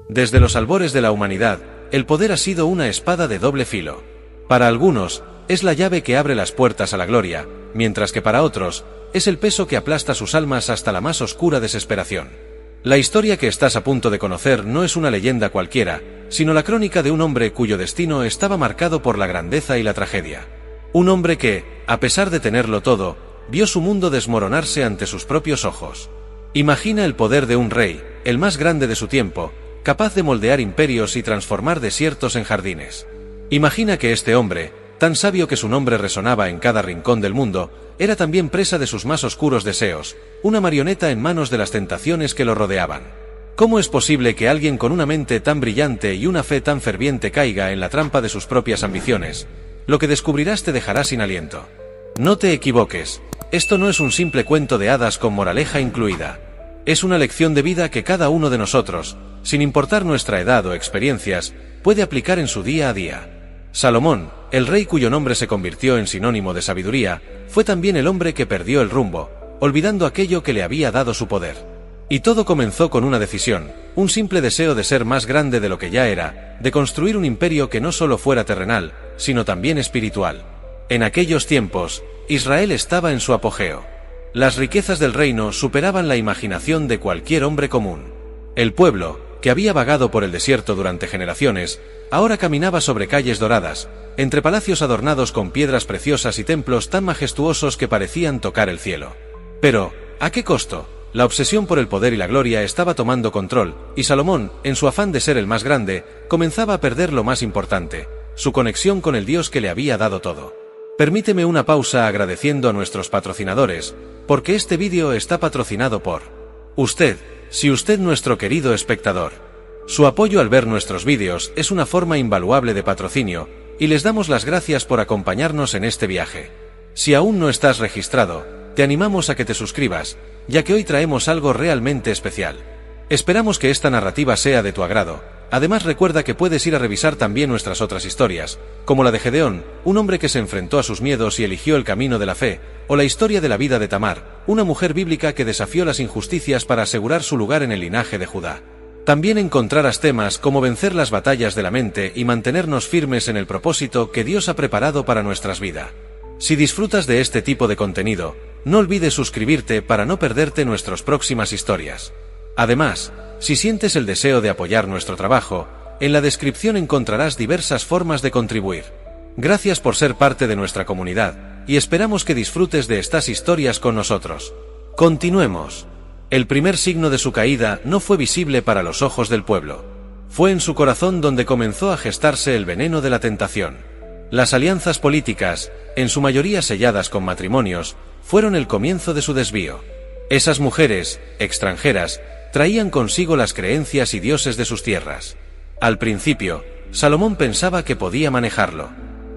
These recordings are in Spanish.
Desde los albores de la humanidad, el poder ha sido una espada de doble filo. Para algunos, es la llave que abre las puertas a la gloria, mientras que para otros, es el peso que aplasta sus almas hasta la más oscura desesperación. La historia que estás a punto de conocer no es una leyenda cualquiera, sino la crónica de un hombre cuyo destino estaba marcado por la grandeza y la tragedia. Un hombre que, a pesar de tenerlo todo, vio su mundo desmoronarse ante sus propios ojos. Imagina el poder de un rey, el más grande de su tiempo, capaz de moldear imperios y transformar desiertos en jardines. Imagina que este hombre, tan sabio que su nombre resonaba en cada rincón del mundo, era también presa de sus más oscuros deseos, una marioneta en manos de las tentaciones que lo rodeaban. ¿Cómo es posible que alguien con una mente tan brillante y una fe tan ferviente caiga en la trampa de sus propias ambiciones? Lo que descubrirás te dejará sin aliento. No te equivoques, esto no es un simple cuento de hadas con moraleja incluida. Es una lección de vida que cada uno de nosotros, sin importar nuestra edad o experiencias, puede aplicar en su día a día. Salomón, el rey cuyo nombre se convirtió en sinónimo de sabiduría, fue también el hombre que perdió el rumbo, olvidando aquello que le había dado su poder. Y todo comenzó con una decisión, un simple deseo de ser más grande de lo que ya era, de construir un imperio que no solo fuera terrenal, sino también espiritual. En aquellos tiempos, Israel estaba en su apogeo. Las riquezas del reino superaban la imaginación de cualquier hombre común. El pueblo, que había vagado por el desierto durante generaciones, ahora caminaba sobre calles doradas, entre palacios adornados con piedras preciosas y templos tan majestuosos que parecían tocar el cielo. Pero, ¿a qué costo? La obsesión por el poder y la gloria estaba tomando control, y Salomón, en su afán de ser el más grande, comenzaba a perder lo más importante, su conexión con el Dios que le había dado todo. Permíteme una pausa agradeciendo a nuestros patrocinadores, porque este vídeo está patrocinado por usted, si usted nuestro querido espectador. Su apoyo al ver nuestros vídeos es una forma invaluable de patrocinio, y les damos las gracias por acompañarnos en este viaje. Si aún no estás registrado, te animamos a que te suscribas, ya que hoy traemos algo realmente especial. Esperamos que esta narrativa sea de tu agrado. Además recuerda que puedes ir a revisar también nuestras otras historias, como la de Gedeón, un hombre que se enfrentó a sus miedos y eligió el camino de la fe, o la historia de la vida de Tamar, una mujer bíblica que desafió las injusticias para asegurar su lugar en el linaje de Judá. También encontrarás temas como vencer las batallas de la mente y mantenernos firmes en el propósito que Dios ha preparado para nuestras vidas. Si disfrutas de este tipo de contenido, no olvides suscribirte para no perderte nuestras próximas historias. Además, si sientes el deseo de apoyar nuestro trabajo, en la descripción encontrarás diversas formas de contribuir. Gracias por ser parte de nuestra comunidad, y esperamos que disfrutes de estas historias con nosotros. Continuemos. El primer signo de su caída no fue visible para los ojos del pueblo. Fue en su corazón donde comenzó a gestarse el veneno de la tentación. Las alianzas políticas, en su mayoría selladas con matrimonios, fueron el comienzo de su desvío. Esas mujeres, extranjeras, traían consigo las creencias y dioses de sus tierras. Al principio, Salomón pensaba que podía manejarlo.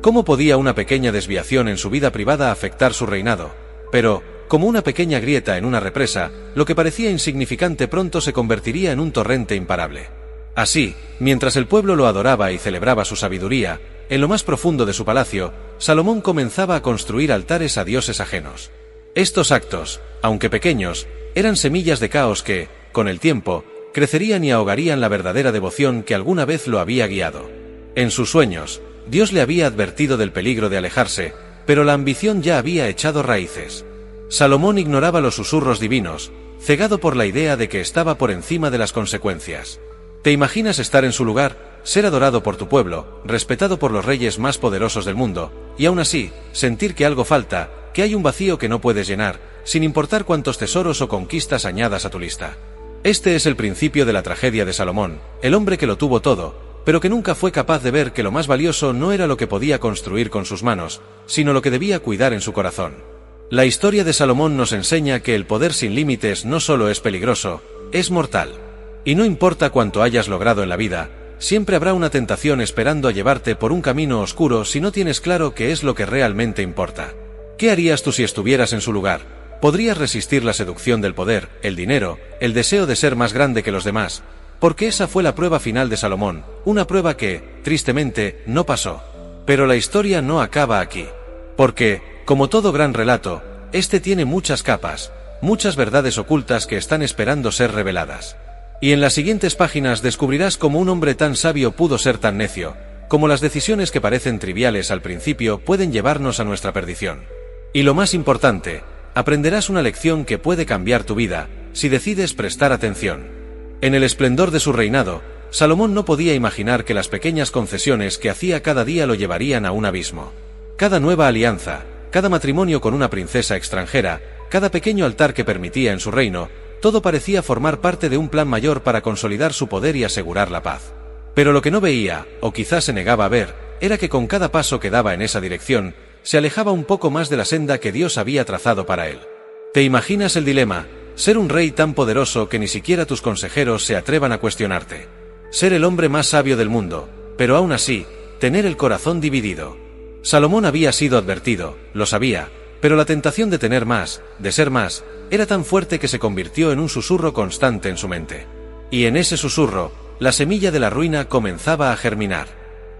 ¿Cómo podía una pequeña desviación en su vida privada afectar su reinado? Pero, como una pequeña grieta en una represa, lo que parecía insignificante pronto se convertiría en un torrente imparable. Así, mientras el pueblo lo adoraba y celebraba su sabiduría, en lo más profundo de su palacio, Salomón comenzaba a construir altares a dioses ajenos. Estos actos, aunque pequeños, eran semillas de caos que, con el tiempo, crecerían y ahogarían la verdadera devoción que alguna vez lo había guiado. En sus sueños, Dios le había advertido del peligro de alejarse, pero la ambición ya había echado raíces. Salomón ignoraba los susurros divinos, cegado por la idea de que estaba por encima de las consecuencias. ¿Te imaginas estar en su lugar, ser adorado por tu pueblo, respetado por los reyes más poderosos del mundo, y aún así, sentir que algo falta, que hay un vacío que no puedes llenar, sin importar cuántos tesoros o conquistas añadas a tu lista? Este es el principio de la tragedia de Salomón, el hombre que lo tuvo todo, pero que nunca fue capaz de ver que lo más valioso no era lo que podía construir con sus manos, sino lo que debía cuidar en su corazón. La historia de Salomón nos enseña que el poder sin límites no solo es peligroso, es mortal. Y no importa cuánto hayas logrado en la vida, siempre habrá una tentación esperando a llevarte por un camino oscuro si no tienes claro qué es lo que realmente importa. ¿Qué harías tú si estuvieras en su lugar? ¿Podrías resistir la seducción del poder, el dinero, el deseo de ser más grande que los demás? Porque esa fue la prueba final de Salomón, una prueba que, tristemente, no pasó. Pero la historia no acaba aquí. Porque, como todo gran relato, este tiene muchas capas, muchas verdades ocultas que están esperando ser reveladas. Y en las siguientes páginas descubrirás cómo un hombre tan sabio pudo ser tan necio, cómo las decisiones que parecen triviales al principio pueden llevarnos a nuestra perdición. Y lo más importante, aprenderás una lección que puede cambiar tu vida, si decides prestar atención. En el esplendor de su reinado, Salomón no podía imaginar que las pequeñas concesiones que hacía cada día lo llevarían a un abismo. Cada nueva alianza, cada matrimonio con una princesa extranjera, cada pequeño altar que permitía en su reino, todo parecía formar parte de un plan mayor para consolidar su poder y asegurar la paz. Pero lo que no veía, o quizás se negaba a ver, era que con cada paso que daba en esa dirección, se alejaba un poco más de la senda que Dios había trazado para él. ¿Te imaginas el dilema? Ser un rey tan poderoso que ni siquiera tus consejeros se atrevan a cuestionarte. Ser el hombre más sabio del mundo, pero aún así, tener el corazón dividido. Salomón había sido advertido, lo sabía, pero la tentación de tener más, de ser más, era tan fuerte que se convirtió en un susurro constante en su mente. Y en ese susurro, la semilla de la ruina comenzaba a germinar.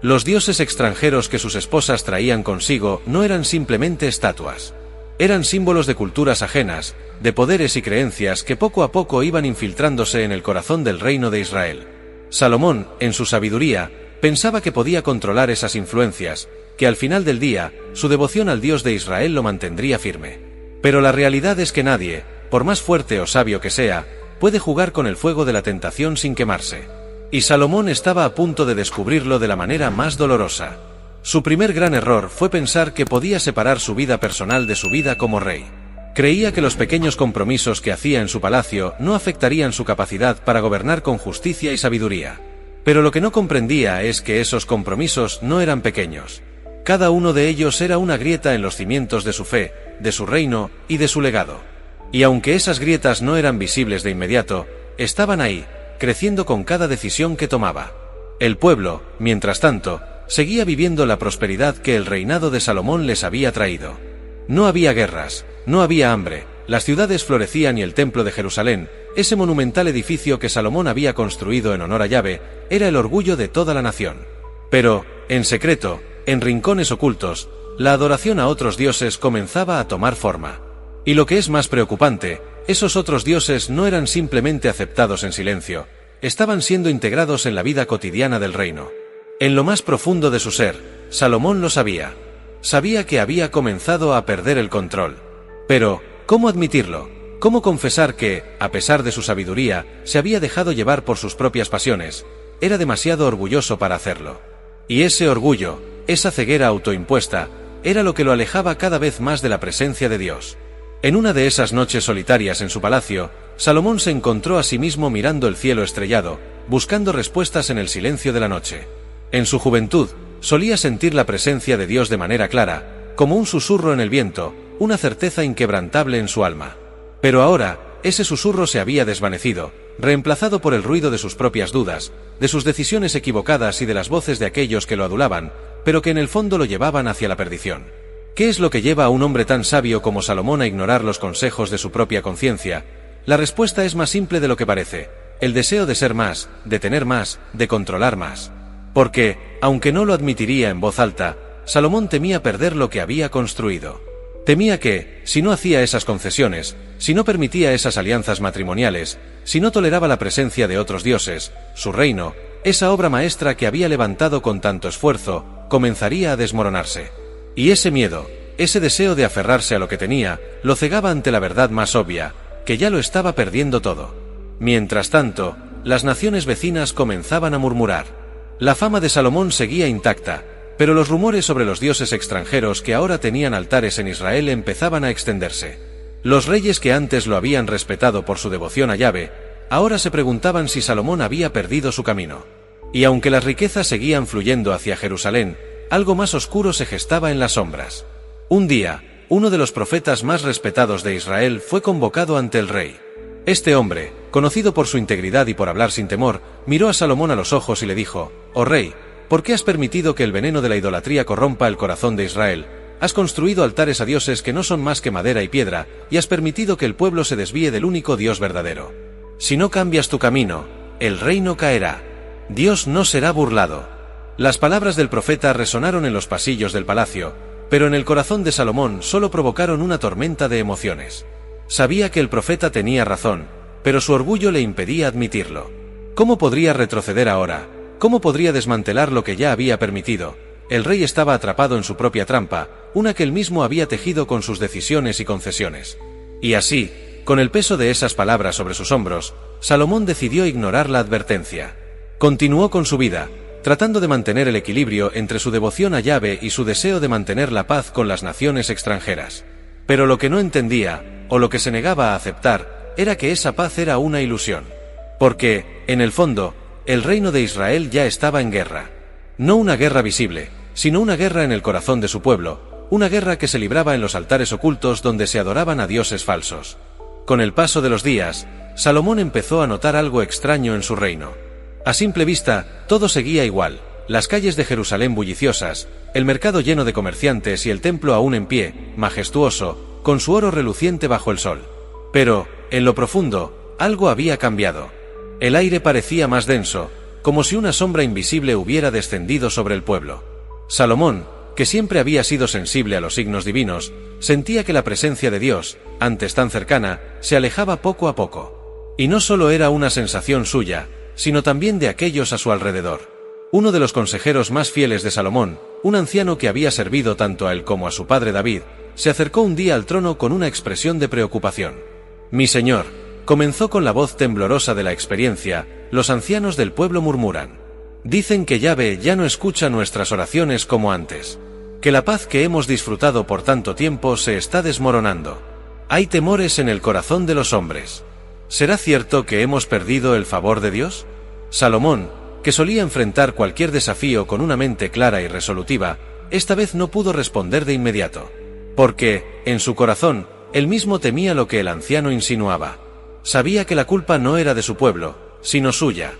Los dioses extranjeros que sus esposas traían consigo no eran simplemente estatuas. Eran símbolos de culturas ajenas, de poderes y creencias que poco a poco iban infiltrándose en el corazón del reino de Israel. Salomón, en su sabiduría, pensaba que podía controlar esas influencias, que al final del día, su devoción al Dios de Israel lo mantendría firme. Pero la realidad es que nadie, por más fuerte o sabio que sea, puede jugar con el fuego de la tentación sin quemarse. Y Salomón estaba a punto de descubrirlo de la manera más dolorosa. Su primer gran error fue pensar que podía separar su vida personal de su vida como rey. Creía que los pequeños compromisos que hacía en su palacio no afectarían su capacidad para gobernar con justicia y sabiduría. Pero lo que no comprendía es que esos compromisos no eran pequeños. Cada uno de ellos era una grieta en los cimientos de su fe, de su reino y de su legado. Y aunque esas grietas no eran visibles de inmediato, estaban ahí, creciendo con cada decisión que tomaba. El pueblo, mientras tanto, seguía viviendo la prosperidad que el reinado de Salomón les había traído. No había guerras, no había hambre, las ciudades florecían y el templo de Jerusalén, ese monumental edificio que Salomón había construido en honor a Yahvé, era el orgullo de toda la nación. Pero, en secreto, en rincones ocultos, la adoración a otros dioses comenzaba a tomar forma. Y lo que es más preocupante, esos otros dioses no eran simplemente aceptados en silencio, estaban siendo integrados en la vida cotidiana del reino. En lo más profundo de su ser, Salomón lo sabía. Sabía que había comenzado a perder el control. Pero, ¿cómo admitirlo? ¿Cómo confesar que, a pesar de su sabiduría, se había dejado llevar por sus propias pasiones? Era demasiado orgulloso para hacerlo. Y ese orgullo, esa ceguera autoimpuesta, era lo que lo alejaba cada vez más de la presencia de Dios. En una de esas noches solitarias en su palacio, Salomón se encontró a sí mismo mirando el cielo estrellado, buscando respuestas en el silencio de la noche. En su juventud, solía sentir la presencia de Dios de manera clara, como un susurro en el viento, una certeza inquebrantable en su alma. Pero ahora, ese susurro se había desvanecido, reemplazado por el ruido de sus propias dudas, de sus decisiones equivocadas y de las voces de aquellos que lo adulaban, pero que en el fondo lo llevaban hacia la perdición. ¿Qué es lo que lleva a un hombre tan sabio como Salomón a ignorar los consejos de su propia conciencia? La respuesta es más simple de lo que parece: el deseo de ser más, de tener más, de controlar más. Porque, aunque no lo admitiría en voz alta, Salomón temía perder lo que había construido. Temía que, si no hacía esas concesiones, si no permitía esas alianzas matrimoniales, si no toleraba la presencia de otros dioses, su reino, esa obra maestra que había levantado con tanto esfuerzo, comenzaría a desmoronarse. Y ese miedo, ese deseo de aferrarse a lo que tenía, lo cegaba ante la verdad más obvia, que ya lo estaba perdiendo todo. Mientras tanto, las naciones vecinas comenzaban a murmurar. La fama de Salomón seguía intacta, pero los rumores sobre los dioses extranjeros que ahora tenían altares en Israel empezaban a extenderse. Los reyes que antes lo habían respetado por su devoción a Yahvé, ahora se preguntaban si Salomón había perdido su camino. Y aunque las riquezas seguían fluyendo hacia Jerusalén, algo más oscuro se gestaba en las sombras. Un día, uno de los profetas más respetados de Israel fue convocado ante el rey. Este hombre, conocido por su integridad y por hablar sin temor, miró a Salomón a los ojos y le dijo: «Oh rey, ¿por qué has permitido que el veneno de la idolatría corrompa el corazón de Israel? Has construido altares a dioses que no son más que madera y piedra, y has permitido que el pueblo se desvíe del único Dios verdadero. Si no cambias tu camino, el reino caerá. Dios no será burlado». Las palabras del profeta resonaron en los pasillos del palacio, pero en el corazón de Salomón solo provocaron una tormenta de emociones. Sabía que el profeta tenía razón, pero su orgullo le impedía admitirlo. ¿Cómo podría retroceder ahora? ¿Cómo podría desmantelar lo que ya había permitido? El rey estaba atrapado en su propia trampa, una que él mismo había tejido con sus decisiones y concesiones. Y así, con el peso de esas palabras sobre sus hombros, Salomón decidió ignorar la advertencia. Continuó con su vida, tratando de mantener el equilibrio entre su devoción a Yahvé y su deseo de mantener la paz con las naciones extranjeras. Pero lo que no entendía, o lo que se negaba a aceptar, era que esa paz era una ilusión. Porque, en el fondo, el reino de Israel ya estaba en guerra. No una guerra visible, sino una guerra en el corazón de su pueblo, una guerra que se libraba en los altares ocultos donde se adoraban a dioses falsos. Con el paso de los días, Salomón empezó a notar algo extraño en su reino. A simple vista, todo seguía igual, las calles de Jerusalén bulliciosas, el mercado lleno de comerciantes y el templo aún en pie, majestuoso, con su oro reluciente bajo el sol. Pero, en lo profundo, algo había cambiado. El aire parecía más denso, como si una sombra invisible hubiera descendido sobre el pueblo. Salomón, que siempre había sido sensible a los signos divinos, sentía que la presencia de Dios, antes tan cercana, se alejaba poco a poco. Y no solo era una sensación suya, sino también de aquellos a su alrededor. Uno de los consejeros más fieles de Salomón, un anciano que había servido tanto a él como a su padre David, se acercó un día al trono con una expresión de preocupación. «Mi señor», comenzó con la voz temblorosa de la experiencia, «los ancianos del pueblo murmuran. Dicen que Yahvé ya no escucha nuestras oraciones como antes. Que la paz que hemos disfrutado por tanto tiempo se está desmoronando. Hay temores en el corazón de los hombres. ¿Será cierto que hemos perdido el favor de Dios?». Salomón, que solía enfrentar cualquier desafío con una mente clara y resolutiva, esta vez no pudo responder de inmediato. Porque, en su corazón, él mismo temía lo que el anciano insinuaba. Sabía que la culpa no era de su pueblo, sino suya.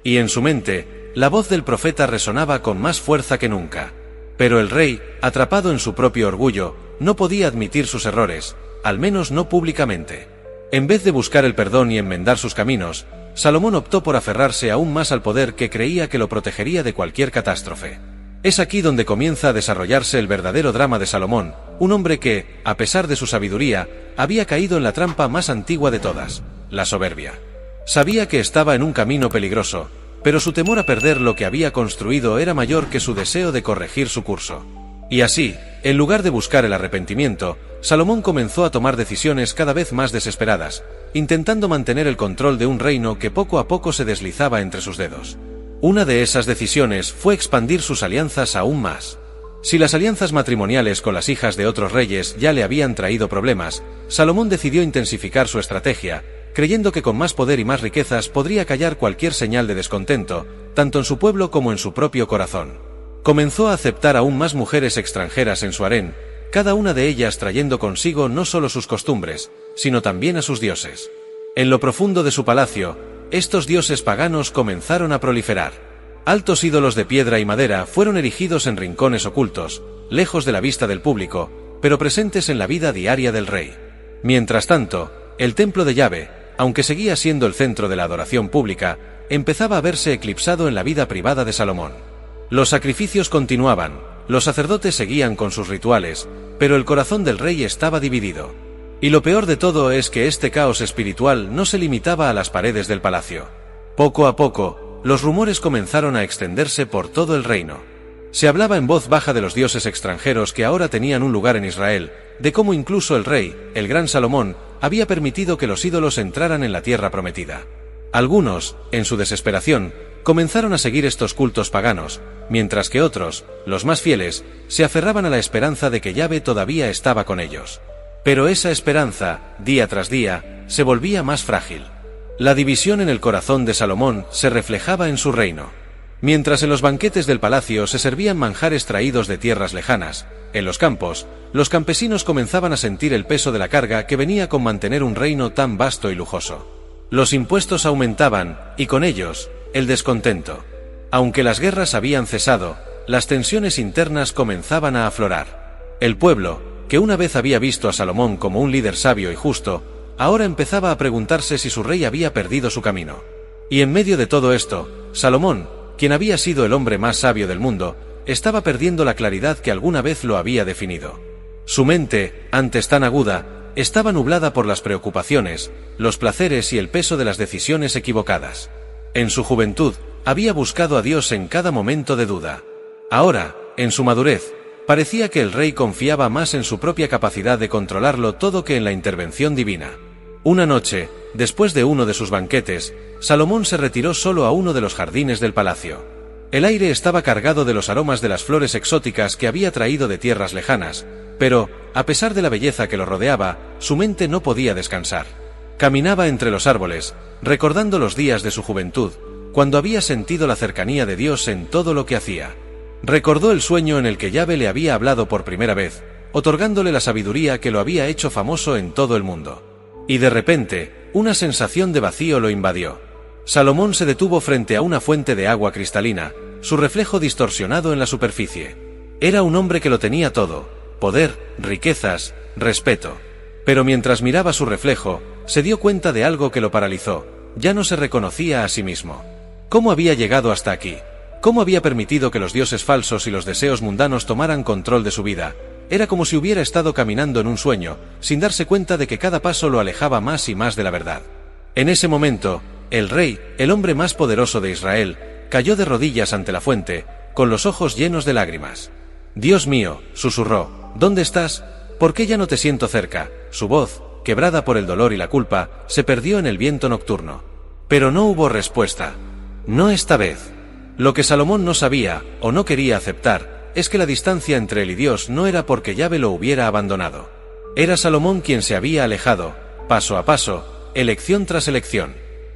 Y en su mente, la voz del profeta resonaba con más fuerza que nunca. Pero el rey, atrapado en su propio orgullo, no podía admitir sus errores, al menos no públicamente. En vez de buscar el perdón y enmendar sus caminos, Salomón optó por aferrarse aún más al poder que creía que lo protegería de cualquier catástrofe. Es aquí donde comienza a desarrollarse el verdadero drama de Salomón, un hombre que, a pesar de su sabiduría, había caído en la trampa más antigua de todas, la soberbia. Sabía que estaba en un camino peligroso, pero su temor a perder lo que había construido era mayor que su deseo de corregir su curso. Y así, en lugar de buscar el arrepentimiento, Salomón comenzó a tomar decisiones cada vez más desesperadas, intentando mantener el control de un reino que poco a poco se deslizaba entre sus dedos. Una de esas decisiones fue expandir sus alianzas aún más. Si las alianzas matrimoniales con las hijas de otros reyes ya le habían traído problemas, Salomón decidió intensificar su estrategia, creyendo que con más poder y más riquezas podría callar cualquier señal de descontento, tanto en su pueblo como en su propio corazón. Comenzó a aceptar aún más mujeres extranjeras en su harén, cada una de ellas trayendo consigo no solo sus costumbres, sino también a sus dioses. En lo profundo de su palacio, estos dioses paganos comenzaron a proliferar. Altos ídolos de piedra y madera fueron erigidos en rincones ocultos, lejos de la vista del público, pero presentes en la vida diaria del rey. Mientras tanto, el templo de Yahvé, aunque seguía siendo el centro de la adoración pública, empezaba a verse eclipsado en la vida privada de Salomón. Los sacrificios continuaban, los sacerdotes seguían con sus rituales, pero el corazón del rey estaba dividido. Y lo peor de todo es que este caos espiritual no se limitaba a las paredes del palacio. Poco a poco, los rumores comenzaron a extenderse por todo el reino. Se hablaba en voz baja de los dioses extranjeros que ahora tenían un lugar en Israel, de cómo incluso el rey, el gran Salomón, había permitido que los ídolos entraran en la tierra prometida. Algunos, en su desesperación, comenzaron a seguir estos cultos paganos, mientras que otros, los más fieles, se aferraban a la esperanza de que Yahvé todavía estaba con ellos. Pero esa esperanza, día tras día, se volvía más frágil. La división en el corazón de Salomón se reflejaba en su reino. Mientras en los banquetes del palacio se servían manjares traídos de tierras lejanas, en los campos, los campesinos comenzaban a sentir el peso de la carga que venía con mantener un reino tan vasto y lujoso. Los impuestos aumentaban, y con ellos, el descontento. Aunque las guerras habían cesado, las tensiones internas comenzaban a aflorar. El pueblo, que una vez había visto a Salomón como un líder sabio y justo, ahora empezaba a preguntarse si su rey había perdido su camino. Y en medio de todo esto, Salomón, quien había sido el hombre más sabio del mundo, estaba perdiendo la claridad que alguna vez lo había definido. Su mente, antes tan aguda, estaba nublada por las preocupaciones, los placeres y el peso de las decisiones equivocadas. En su juventud, había buscado a Dios en cada momento de duda. Ahora, en su madurez, parecía que el rey confiaba más en su propia capacidad de controlarlo todo que en la intervención divina. Una noche, después de uno de sus banquetes, Salomón se retiró solo a uno de los jardines del palacio. El aire estaba cargado de los aromas de las flores exóticas que había traído de tierras lejanas, pero, a pesar de la belleza que lo rodeaba, su mente no podía descansar. Caminaba entre los árboles, recordando los días de su juventud, cuando había sentido la cercanía de Dios en todo lo que hacía. Recordó el sueño en el que Yahvé le había hablado por primera vez, otorgándole la sabiduría que lo había hecho famoso en todo el mundo. Y de repente, una sensación de vacío lo invadió. Salomón se detuvo frente a una fuente de agua cristalina, su reflejo distorsionado en la superficie. Era un hombre que lo tenía todo: poder, riquezas, respeto. Pero mientras miraba su reflejo, se dio cuenta de algo que lo paralizó: ya no se reconocía a sí mismo. ¿Cómo había llegado hasta aquí? ¿Cómo había permitido que los dioses falsos y los deseos mundanos tomaran control de su vida? Era como si hubiera estado caminando en un sueño, sin darse cuenta de que cada paso lo alejaba más y más de la verdad. En ese momento, el rey, el hombre más poderoso de Israel, cayó de rodillas ante la fuente, con los ojos llenos de lágrimas. «Dios mío», susurró, «¿dónde estás? ¿Por qué ya no te siento cerca?». Su voz, quebrada por el dolor y la culpa, se perdió en el viento nocturno. Pero no hubo respuesta. No esta vez. Lo que Salomón no sabía, o no quería aceptar, es que la distancia entre él y Dios no era porque Yahvé lo hubiera abandonado. Era Salomón quien se había alejado, paso a paso, elección tras elección.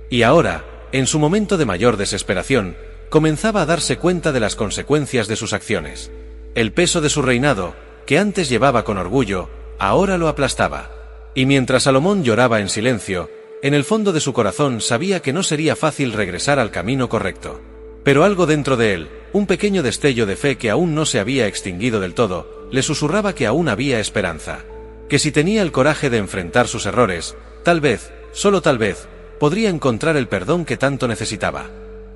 Y ahora, en su momento de mayor desesperación, comenzaba a darse cuenta de las consecuencias de sus acciones. El peso de su reinado, que antes llevaba con orgullo, ahora lo aplastaba. Y mientras Salomón lloraba en silencio, en el fondo de su corazón sabía que no sería fácil regresar al camino correcto. Pero algo dentro de él, un pequeño destello de fe que aún no se había extinguido del todo, le susurraba que aún había esperanza. Que si tenía el coraje de enfrentar sus errores, tal vez, solo tal vez, podría encontrar el perdón que tanto necesitaba.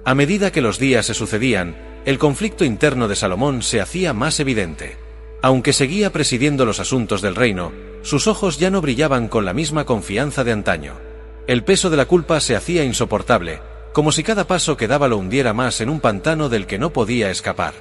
A medida que los días se sucedían, el conflicto interno de Salomón se hacía más evidente. Aunque seguía presidiendo los asuntos del reino, sus ojos ya no brillaban con la misma confianza de antaño. El peso de la culpa se hacía insoportable, como si cada paso que daba lo hundiera más en un pantano del que no podía escapar.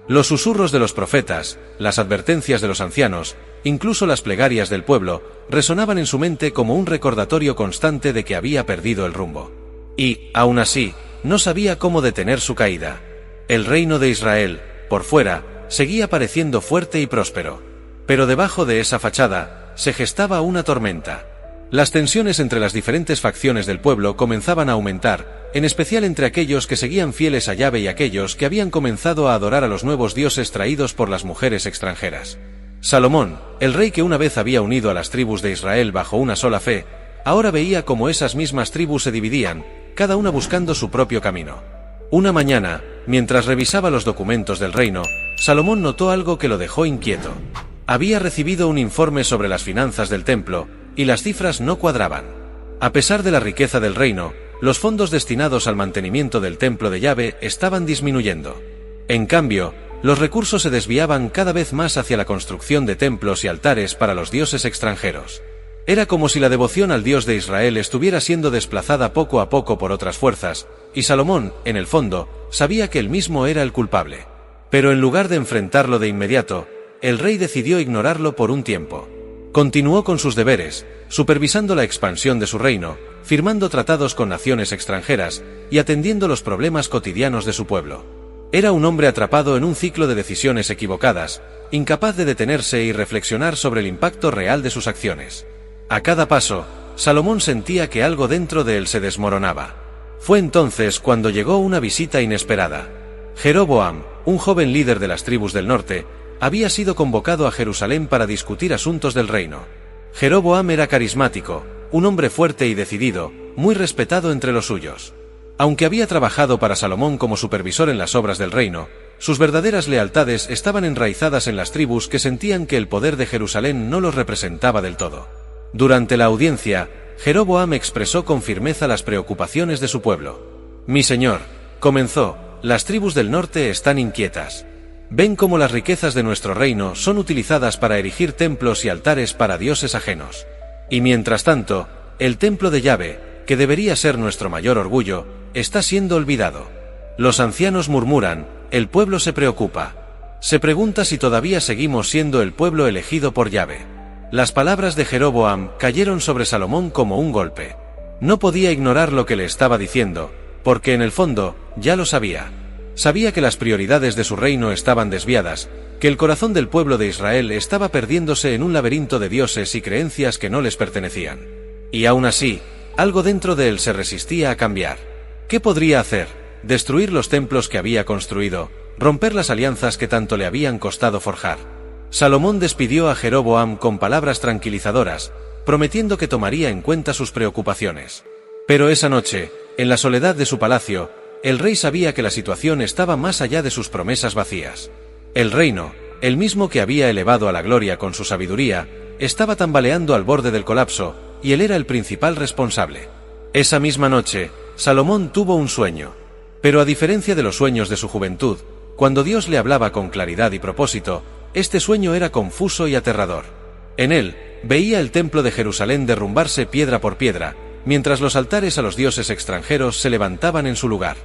Los susurros de los profetas, las advertencias de los ancianos, incluso las plegarias del pueblo, resonaban en su mente como un recordatorio constante de que había perdido el rumbo. Y, aún así, no sabía cómo detener su caída. El reino de Israel, por fuera, seguía pareciendo fuerte y próspero. Pero debajo de esa fachada, se gestaba una tormenta. Las tensiones entre las diferentes facciones del pueblo comenzaban a aumentar, en especial entre aquellos que seguían fieles a Yahvé y aquellos que habían comenzado a adorar a los nuevos dioses traídos por las mujeres extranjeras. Salomón, el rey que una vez había unido a las tribus de Israel bajo una sola fe, ahora veía cómo esas mismas tribus se dividían, cada una buscando su propio camino. Una mañana, mientras revisaba los documentos del reino, Salomón notó algo que lo dejó inquieto. Había recibido un informe sobre las finanzas del templo, y las cifras no cuadraban. A pesar de la riqueza del reino, los fondos destinados al mantenimiento del templo de Yahvé estaban disminuyendo. En cambio, los recursos se desviaban cada vez más hacia la construcción de templos y altares para los dioses extranjeros. Era como si la devoción al Dios de Israel estuviera siendo desplazada poco a poco por otras fuerzas, y Salomón, en el fondo, sabía que él mismo era el culpable. Pero en lugar de enfrentarlo de inmediato, el rey decidió ignorarlo por un tiempo. Continuó con sus deberes, supervisando la expansión de su reino, firmando tratados con naciones extranjeras y atendiendo los problemas cotidianos de su pueblo. Era un hombre atrapado en un ciclo de decisiones equivocadas, incapaz de detenerse y reflexionar sobre el impacto real de sus acciones. A cada paso, Salomón sentía que algo dentro de él se desmoronaba. Fue entonces cuando llegó una visita inesperada. Jeroboam, un joven líder de las tribus del norte, había sido convocado a Jerusalén para discutir asuntos del reino. Jeroboam era carismático, un hombre fuerte y decidido, muy respetado entre los suyos. Aunque había trabajado para Salomón como supervisor en las obras del reino, sus verdaderas lealtades estaban enraizadas en las tribus que sentían que el poder de Jerusalén no los representaba del todo. Durante la audiencia, Jeroboam expresó con firmeza las preocupaciones de su pueblo. «Mi señor», comenzó, «las tribus del norte están inquietas. Ven cómo las riquezas de nuestro reino son utilizadas para erigir templos y altares para dioses ajenos. Y mientras tanto, el templo de Yahvé, que debería ser nuestro mayor orgullo, está siendo olvidado. Los ancianos murmuran, el pueblo se preocupa. Se pregunta si todavía seguimos siendo el pueblo elegido por Yahvé. Las palabras de Jeroboam cayeron sobre Salomón como un golpe. No podía ignorar lo que le estaba diciendo, porque en el fondo, ya lo sabía. Sabía que las prioridades de su reino estaban desviadas, que el corazón del pueblo de Israel estaba perdiéndose en un laberinto de dioses y creencias que no les pertenecían. Y aún así, algo dentro de él se resistía a cambiar. ¿Qué podría hacer? Destruir los templos que había construido, romper las alianzas que tanto le habían costado forjar. Salomón despidió a Jeroboam con palabras tranquilizadoras, prometiendo que tomaría en cuenta sus preocupaciones. Pero esa noche, en la soledad de su palacio, el rey sabía que la situación estaba más allá de sus promesas vacías. El reino, el mismo que había elevado a la gloria con su sabiduría, estaba tambaleando al borde del colapso, y él era el principal responsable. Esa misma noche, Salomón tuvo un sueño. Pero a diferencia de los sueños de su juventud, cuando Dios le hablaba con claridad y propósito, este sueño era confuso y aterrador. En él, veía el templo de Jerusalén derrumbarse piedra por piedra, mientras los altares a los dioses extranjeros se levantaban en su lugar.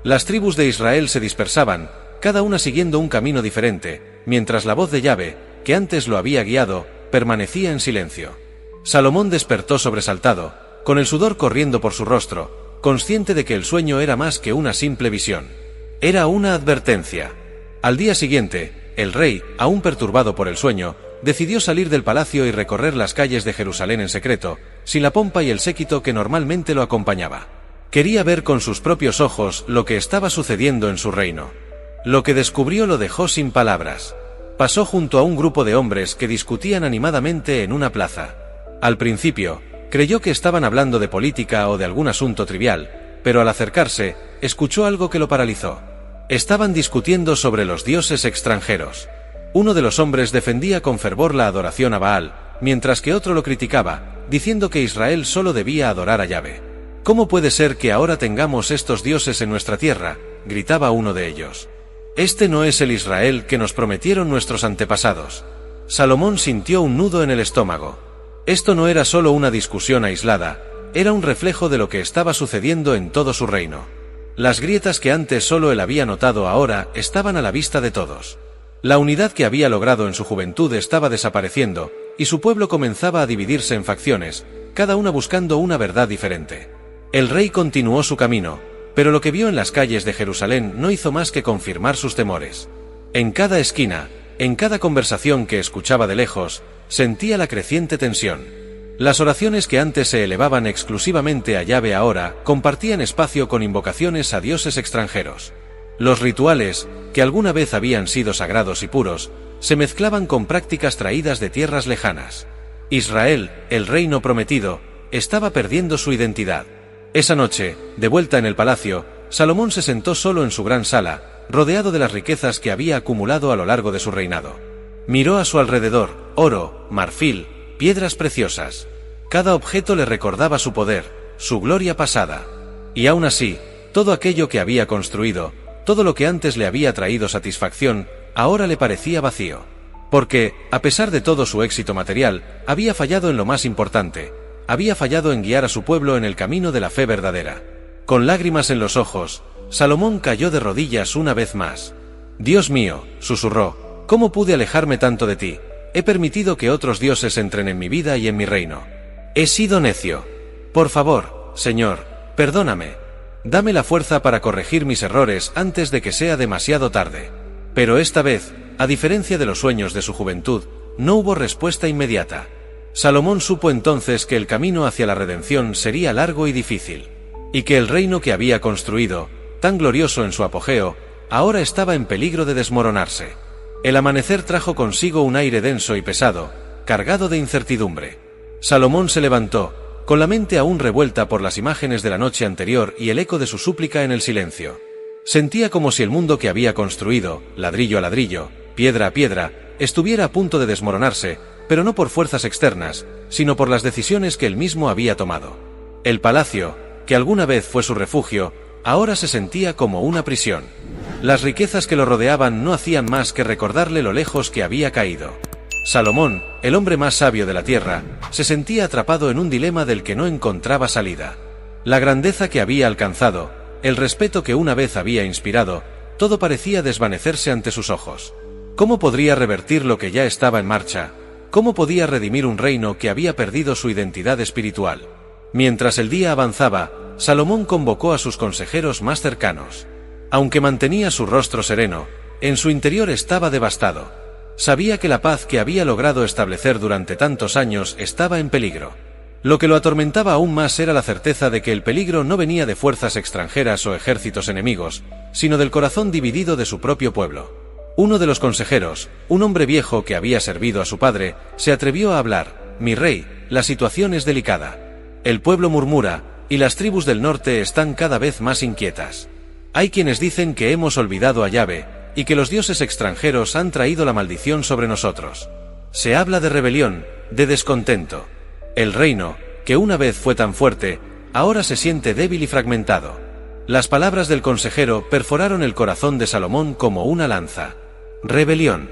Las tribus de Israel se dispersaban, cada una siguiendo un camino diferente, mientras la voz de Yahvé, que antes lo había guiado, permanecía en silencio. Salomón despertó sobresaltado, con el sudor corriendo por su rostro, consciente de que el sueño era más que una simple visión. Era una advertencia. Al día siguiente, el rey, aún perturbado por el sueño, decidió salir del palacio y recorrer las calles de Jerusalén en secreto, sin la pompa y el séquito que normalmente lo acompañaba. Quería ver con sus propios ojos lo que estaba sucediendo en su reino. Lo que descubrió lo dejó sin palabras. Pasó junto a un grupo de hombres que discutían animadamente en una plaza. Al principio, creyó que estaban hablando de política o de algún asunto trivial, pero al acercarse, escuchó algo que lo paralizó. Estaban discutiendo sobre los dioses extranjeros. Uno de los hombres defendía con fervor la adoración a Baal, mientras que otro lo criticaba, diciendo que Israel solo debía adorar a Yahvé. ¿Cómo puede ser que ahora tengamos estos dioses en nuestra tierra?, gritaba uno de ellos. Este no es el Israel que nos prometieron nuestros antepasados. Salomón sintió un nudo en el estómago. Esto no era solo una discusión aislada, era un reflejo de lo que estaba sucediendo en todo su reino. Las grietas que antes solo él había notado ahora estaban a la vista de todos. La unidad que había logrado en su juventud estaba desapareciendo, y su pueblo comenzaba a dividirse en facciones, cada una buscando una verdad diferente. El rey continuó su camino, pero lo que vio en las calles de Jerusalén no hizo más que confirmar sus temores. En cada esquina, en cada conversación que escuchaba de lejos, sentía la creciente tensión. Las oraciones que antes se elevaban exclusivamente a Yahvé ahora compartían espacio con invocaciones a dioses extranjeros. Los rituales, que alguna vez habían sido sagrados y puros, se mezclaban con prácticas traídas de tierras lejanas. Israel, el reino prometido, estaba perdiendo su identidad. Esa noche, de vuelta en el palacio, Salomón se sentó solo en su gran sala, rodeado de las riquezas que había acumulado a lo largo de su reinado. Miró a su alrededor, oro, marfil, piedras preciosas. Cada objeto le recordaba su poder, su gloria pasada. Y aún así, todo aquello que había construido, todo lo que antes le había traído satisfacción, ahora le parecía vacío. Porque, a pesar de todo su éxito material, había fallado en lo más importante, había fallado en guiar a su pueblo en el camino de la fe verdadera. Con lágrimas en los ojos, Salomón cayó de rodillas una vez más. «Dios mío», susurró, «¿cómo pude alejarme tanto de ti? He permitido que otros dioses entren en mi vida y en mi reino. He sido necio. Por favor, Señor, perdóname. Dame la fuerza para corregir mis errores antes de que sea demasiado tarde». Pero esta vez, a diferencia de los sueños de su juventud, no hubo respuesta inmediata. Salomón supo entonces que el camino hacia la redención sería largo y difícil, y que el reino que había construido, tan glorioso en su apogeo, ahora estaba en peligro de desmoronarse. El amanecer trajo consigo un aire denso y pesado, cargado de incertidumbre. Salomón se levantó, con la mente aún revuelta por las imágenes de la noche anterior y el eco de su súplica en el silencio. Sentía como si el mundo que había construido, ladrillo a ladrillo, piedra a piedra, estuviera a punto de desmoronarse, pero no por fuerzas externas, sino por las decisiones que él mismo había tomado. El palacio, que alguna vez fue su refugio, ahora se sentía como una prisión. Las riquezas que lo rodeaban no hacían más que recordarle lo lejos que había caído. Salomón, el hombre más sabio de la tierra, se sentía atrapado en un dilema del que no encontraba salida. La grandeza que había alcanzado, el respeto que una vez había inspirado, todo parecía desvanecerse ante sus ojos. ¿Cómo podría revertir lo que ya estaba en marcha? ¿Cómo podía redimir un reino que había perdido su identidad espiritual? Mientras el día avanzaba, Salomón convocó a sus consejeros más cercanos. Aunque mantenía su rostro sereno, en su interior estaba devastado. Sabía que la paz que había logrado establecer durante tantos años estaba en peligro. Lo que lo atormentaba aún más era la certeza de que el peligro no venía de fuerzas extranjeras o ejércitos enemigos, sino del corazón dividido de su propio pueblo. Uno de los consejeros, un hombre viejo que había servido a su padre, se atrevió a hablar: «Mi rey, la situación es delicada. El pueblo murmura, y las tribus del norte están cada vez más inquietas. Hay quienes dicen que hemos olvidado a Yahvé, y que los dioses extranjeros han traído la maldición sobre nosotros. Se habla de rebelión, de descontento. El reino, que una vez fue tan fuerte, ahora se siente débil y fragmentado». Las palabras del consejero perforaron el corazón de Salomón como una lanza. Rebelión.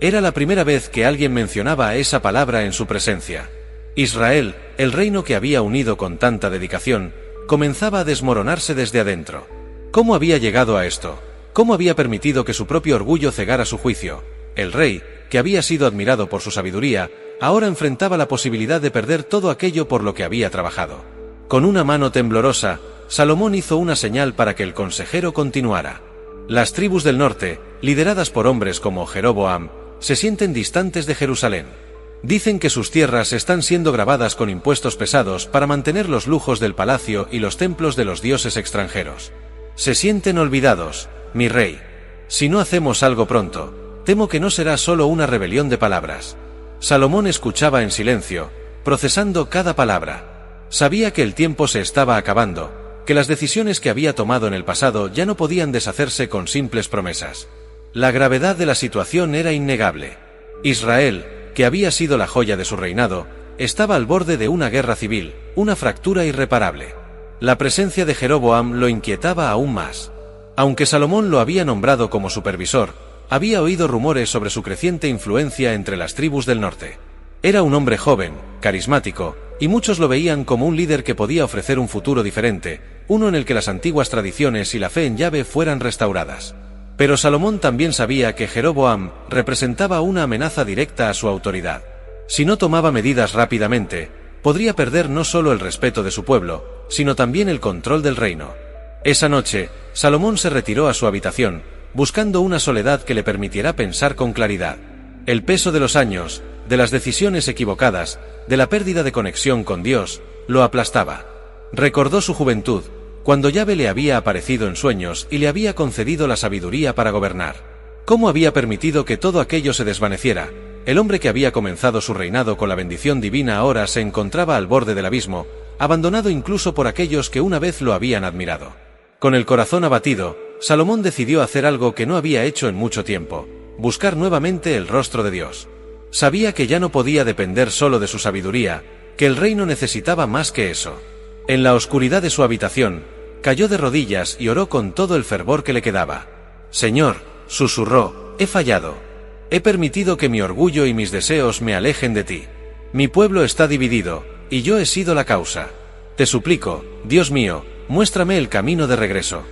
Era la primera vez que alguien mencionaba esa palabra en su presencia. Israel, el reino que había unido con tanta dedicación, comenzaba a desmoronarse desde adentro. ¿Cómo había llegado a esto? ¿Cómo había permitido que su propio orgullo cegara su juicio? El rey, que había sido admirado por su sabiduría, ahora enfrentaba la posibilidad de perder todo aquello por lo que había trabajado. Con una mano temblorosa, Salomón hizo una señal para que el consejero continuara. Las tribus del norte, lideradas por hombres como Jeroboam, se sienten distantes de Jerusalén. Dicen que sus tierras están siendo gravadas con impuestos pesados para mantener los lujos del palacio y los templos de los dioses extranjeros. Se sienten olvidados, mi rey. Si no hacemos algo pronto, temo que no será solo una rebelión de palabras. Salomón escuchaba en silencio, procesando cada palabra. Sabía que el tiempo se estaba acabando, que las decisiones que había tomado en el pasado ya no podían deshacerse con simples promesas. La gravedad de la situación era innegable. Israel, que había sido la joya de su reinado, estaba al borde de una guerra civil, una fractura irreparable. La presencia de Jeroboam lo inquietaba aún más. Aunque Salomón lo había nombrado como supervisor, había oído rumores sobre su creciente influencia entre las tribus del norte. Era un hombre joven, carismático, y muchos lo veían como un líder que podía ofrecer un futuro diferente, uno en el que las antiguas tradiciones y la fe en Yahvé fueran restauradas. Pero Salomón también sabía que Jeroboam representaba una amenaza directa a su autoridad. Si no tomaba medidas rápidamente, podría perder no solo el respeto de su pueblo, sino también el control del reino. Esa noche, Salomón se retiró a su habitación, buscando una soledad que le permitiera pensar con claridad. El peso de los años, de las decisiones equivocadas, de la pérdida de conexión con Dios, lo aplastaba. Recordó su juventud, cuando Yahvé le había aparecido en sueños y le había concedido la sabiduría para gobernar. ¿Cómo había permitido que todo aquello se desvaneciera? El hombre que había comenzado su reinado con la bendición divina ahora se encontraba al borde del abismo, abandonado incluso por aquellos que una vez lo habían admirado. Con el corazón abatido, Salomón decidió hacer algo que no había hecho en mucho tiempo: buscar nuevamente el rostro de Dios. Sabía que ya no podía depender solo de su sabiduría, que el reino necesitaba más que eso. En la oscuridad de su habitación, cayó de rodillas y oró con todo el fervor que le quedaba. «Señor», susurró, «he fallado. He permitido que mi orgullo y mis deseos me alejen de ti. Mi pueblo está dividido, y yo he sido la causa. Te suplico, Dios mío, muéstrame el camino de regreso.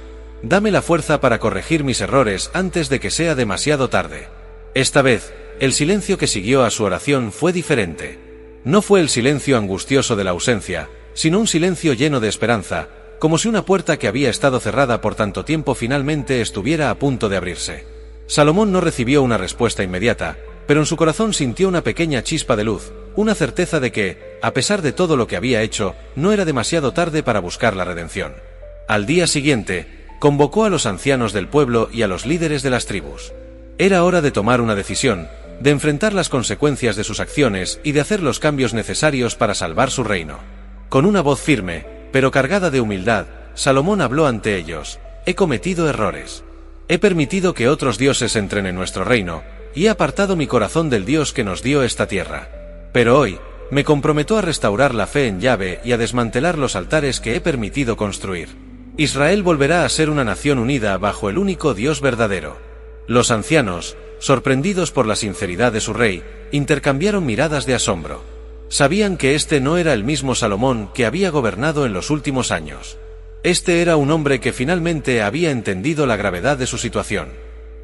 Dame la fuerza para corregir mis errores antes de que sea demasiado tarde». Esta vez, el silencio que siguió a su oración fue diferente. No fue el silencio angustioso de la ausencia, sino un silencio lleno de esperanza, como si una puerta que había estado cerrada por tanto tiempo finalmente estuviera a punto de abrirse. Salomón no recibió una respuesta inmediata, pero en su corazón sintió una pequeña chispa de luz, una certeza de que, a pesar de todo lo que había hecho, no era demasiado tarde para buscar la redención. Al día siguiente, convocó a los ancianos del pueblo y a los líderes de las tribus. Era hora de tomar una decisión, de enfrentar las consecuencias de sus acciones y de hacer los cambios necesarios para salvar su reino. Con una voz firme, pero cargada de humildad, Salomón habló ante ellos: «He cometido errores. He permitido que otros dioses entren en nuestro reino, y he apartado mi corazón del Dios que nos dio esta tierra. Pero hoy, me comprometo a restaurar la fe en Yahvé y a desmantelar los altares que he permitido construir. Israel volverá a ser una nación unida bajo el único Dios verdadero». Los ancianos, sorprendidos por la sinceridad de su rey, intercambiaron miradas de asombro. Sabían que este no era el mismo Salomón que había gobernado en los últimos años. Este era un hombre que finalmente había entendido la gravedad de su situación.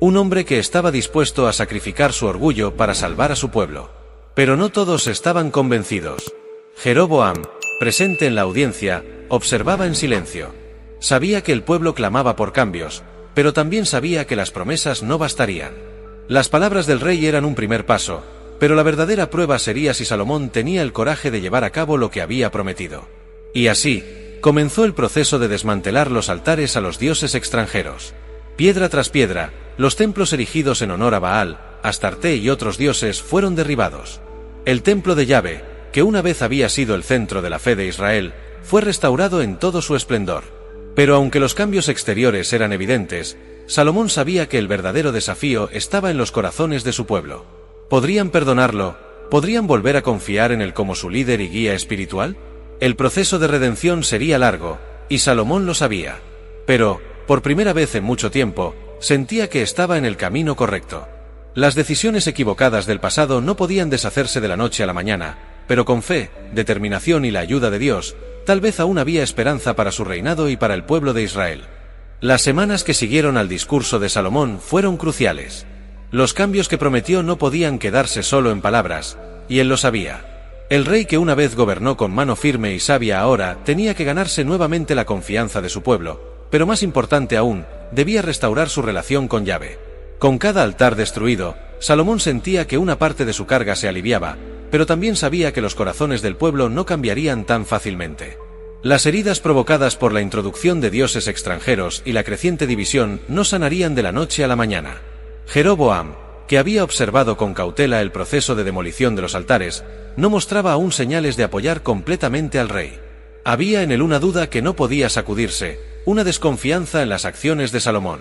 Un hombre que estaba dispuesto a sacrificar su orgullo para salvar a su pueblo. Pero no todos estaban convencidos. Jeroboam, presente en la audiencia, observaba en silencio. Sabía que el pueblo clamaba por cambios, pero también sabía que las promesas no bastarían. Las palabras del rey eran un primer paso, pero la verdadera prueba sería si Salomón tenía el coraje de llevar a cabo lo que había prometido. Y así, comenzó el proceso de desmantelar los altares a los dioses extranjeros. Piedra tras piedra, los templos erigidos en honor a Baal, Astarte y otros dioses fueron derribados. El templo de Yahvé, que una vez había sido el centro de la fe de Israel, fue restaurado en todo su esplendor. Pero aunque los cambios exteriores eran evidentes, Salomón sabía que el verdadero desafío estaba en los corazones de su pueblo. ¿Podrían perdonarlo? ¿Podrían volver a confiar en él como su líder y guía espiritual? El proceso de redención sería largo, y Salomón lo sabía. Pero, por primera vez en mucho tiempo, sentía que estaba en el camino correcto. Las decisiones equivocadas del pasado no podían deshacerse de la noche a la mañana, pero con fe, determinación y la ayuda de Dios, tal vez aún había esperanza para su reinado y para el pueblo de Israel. Las semanas que siguieron al discurso de Salomón fueron cruciales. Los cambios que prometió no podían quedarse solo en palabras, y él lo sabía. El rey que una vez gobernó con mano firme y sabia ahora tenía que ganarse nuevamente la confianza de su pueblo, pero más importante aún, debía restaurar su relación con Yahvé. Con cada altar destruido, Salomón sentía que una parte de su carga se aliviaba, pero también sabía que los corazones del pueblo no cambiarían tan fácilmente. Las heridas provocadas por la introducción de dioses extranjeros y la creciente división no sanarían de la noche a la mañana. Jeroboam, que había observado con cautela el proceso de demolición de los altares, no mostraba aún señales de apoyar completamente al rey. Había en él una duda que no podía sacudirse, una desconfianza en las acciones de Salomón.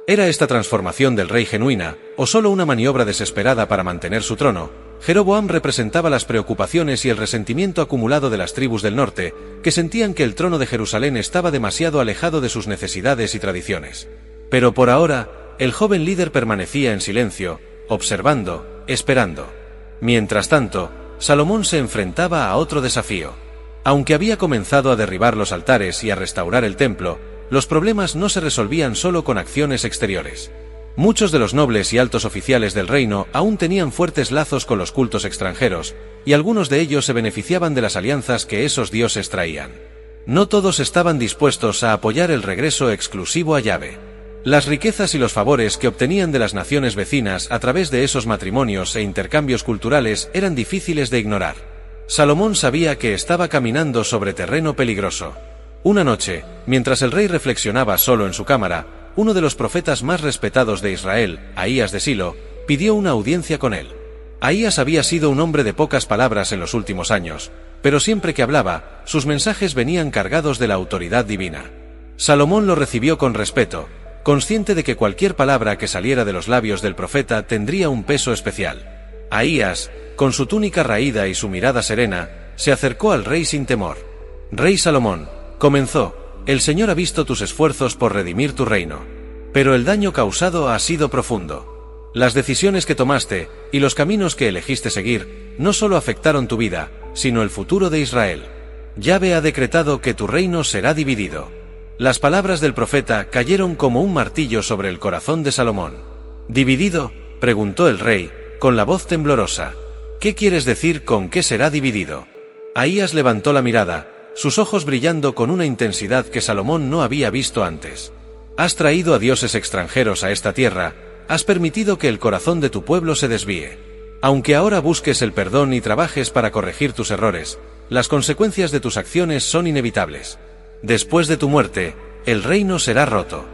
¿Era esta transformación del rey genuina, o solo una maniobra desesperada para mantener su trono? Jeroboam representaba las preocupaciones y el resentimiento acumulado de las tribus del norte, que sentían que el trono de Jerusalén estaba demasiado alejado de sus necesidades y tradiciones. Pero por ahora, el joven líder permanecía en silencio, observando, esperando. Mientras tanto, Salomón se enfrentaba a otro desafío. Aunque había comenzado a derribar los altares y a restaurar el templo, los problemas no se resolvían solo con acciones exteriores. Muchos de los nobles y altos oficiales del reino aún tenían fuertes lazos con los cultos extranjeros, y algunos de ellos se beneficiaban de las alianzas que esos dioses traían. No todos estaban dispuestos a apoyar el regreso exclusivo a Yahvé. Las riquezas y los favores que obtenían de las naciones vecinas a través de esos matrimonios e intercambios culturales eran difíciles de ignorar. Salomón sabía que estaba caminando sobre terreno peligroso. Una noche, mientras el rey reflexionaba solo en su cámara, uno de los profetas más respetados de Israel, Ahías de Silo, pidió una audiencia con él. Ahías había sido un hombre de pocas palabras en los últimos años, pero siempre que hablaba, sus mensajes venían cargados de la autoridad divina. Salomón lo recibió con respeto, consciente de que cualquier palabra que saliera de los labios del profeta tendría un peso especial. Ahías, con su túnica raída y su mirada serena, se acercó al rey sin temor. «Rey Salomón», comenzó, «el Señor ha visto tus esfuerzos por redimir tu reino. Pero el daño causado ha sido profundo. Las decisiones que tomaste, y los caminos que elegiste seguir, no solo afectaron tu vida, sino el futuro de Israel. Yahvé ha decretado que tu reino será dividido». Las palabras del profeta cayeron como un martillo sobre el corazón de Salomón. «¿Dividido?», preguntó el rey, con la voz temblorosa. «¿Qué quieres decir con qué será dividido?». Ahías levantó la mirada, sus ojos brillando con una intensidad que Salomón no había visto antes. «Has traído a dioses extranjeros a esta tierra, has permitido que el corazón de tu pueblo se desvíe. Aunque ahora busques el perdón y trabajes para corregir tus errores, las consecuencias de tus acciones son inevitables. Después de tu muerte, el reino será roto.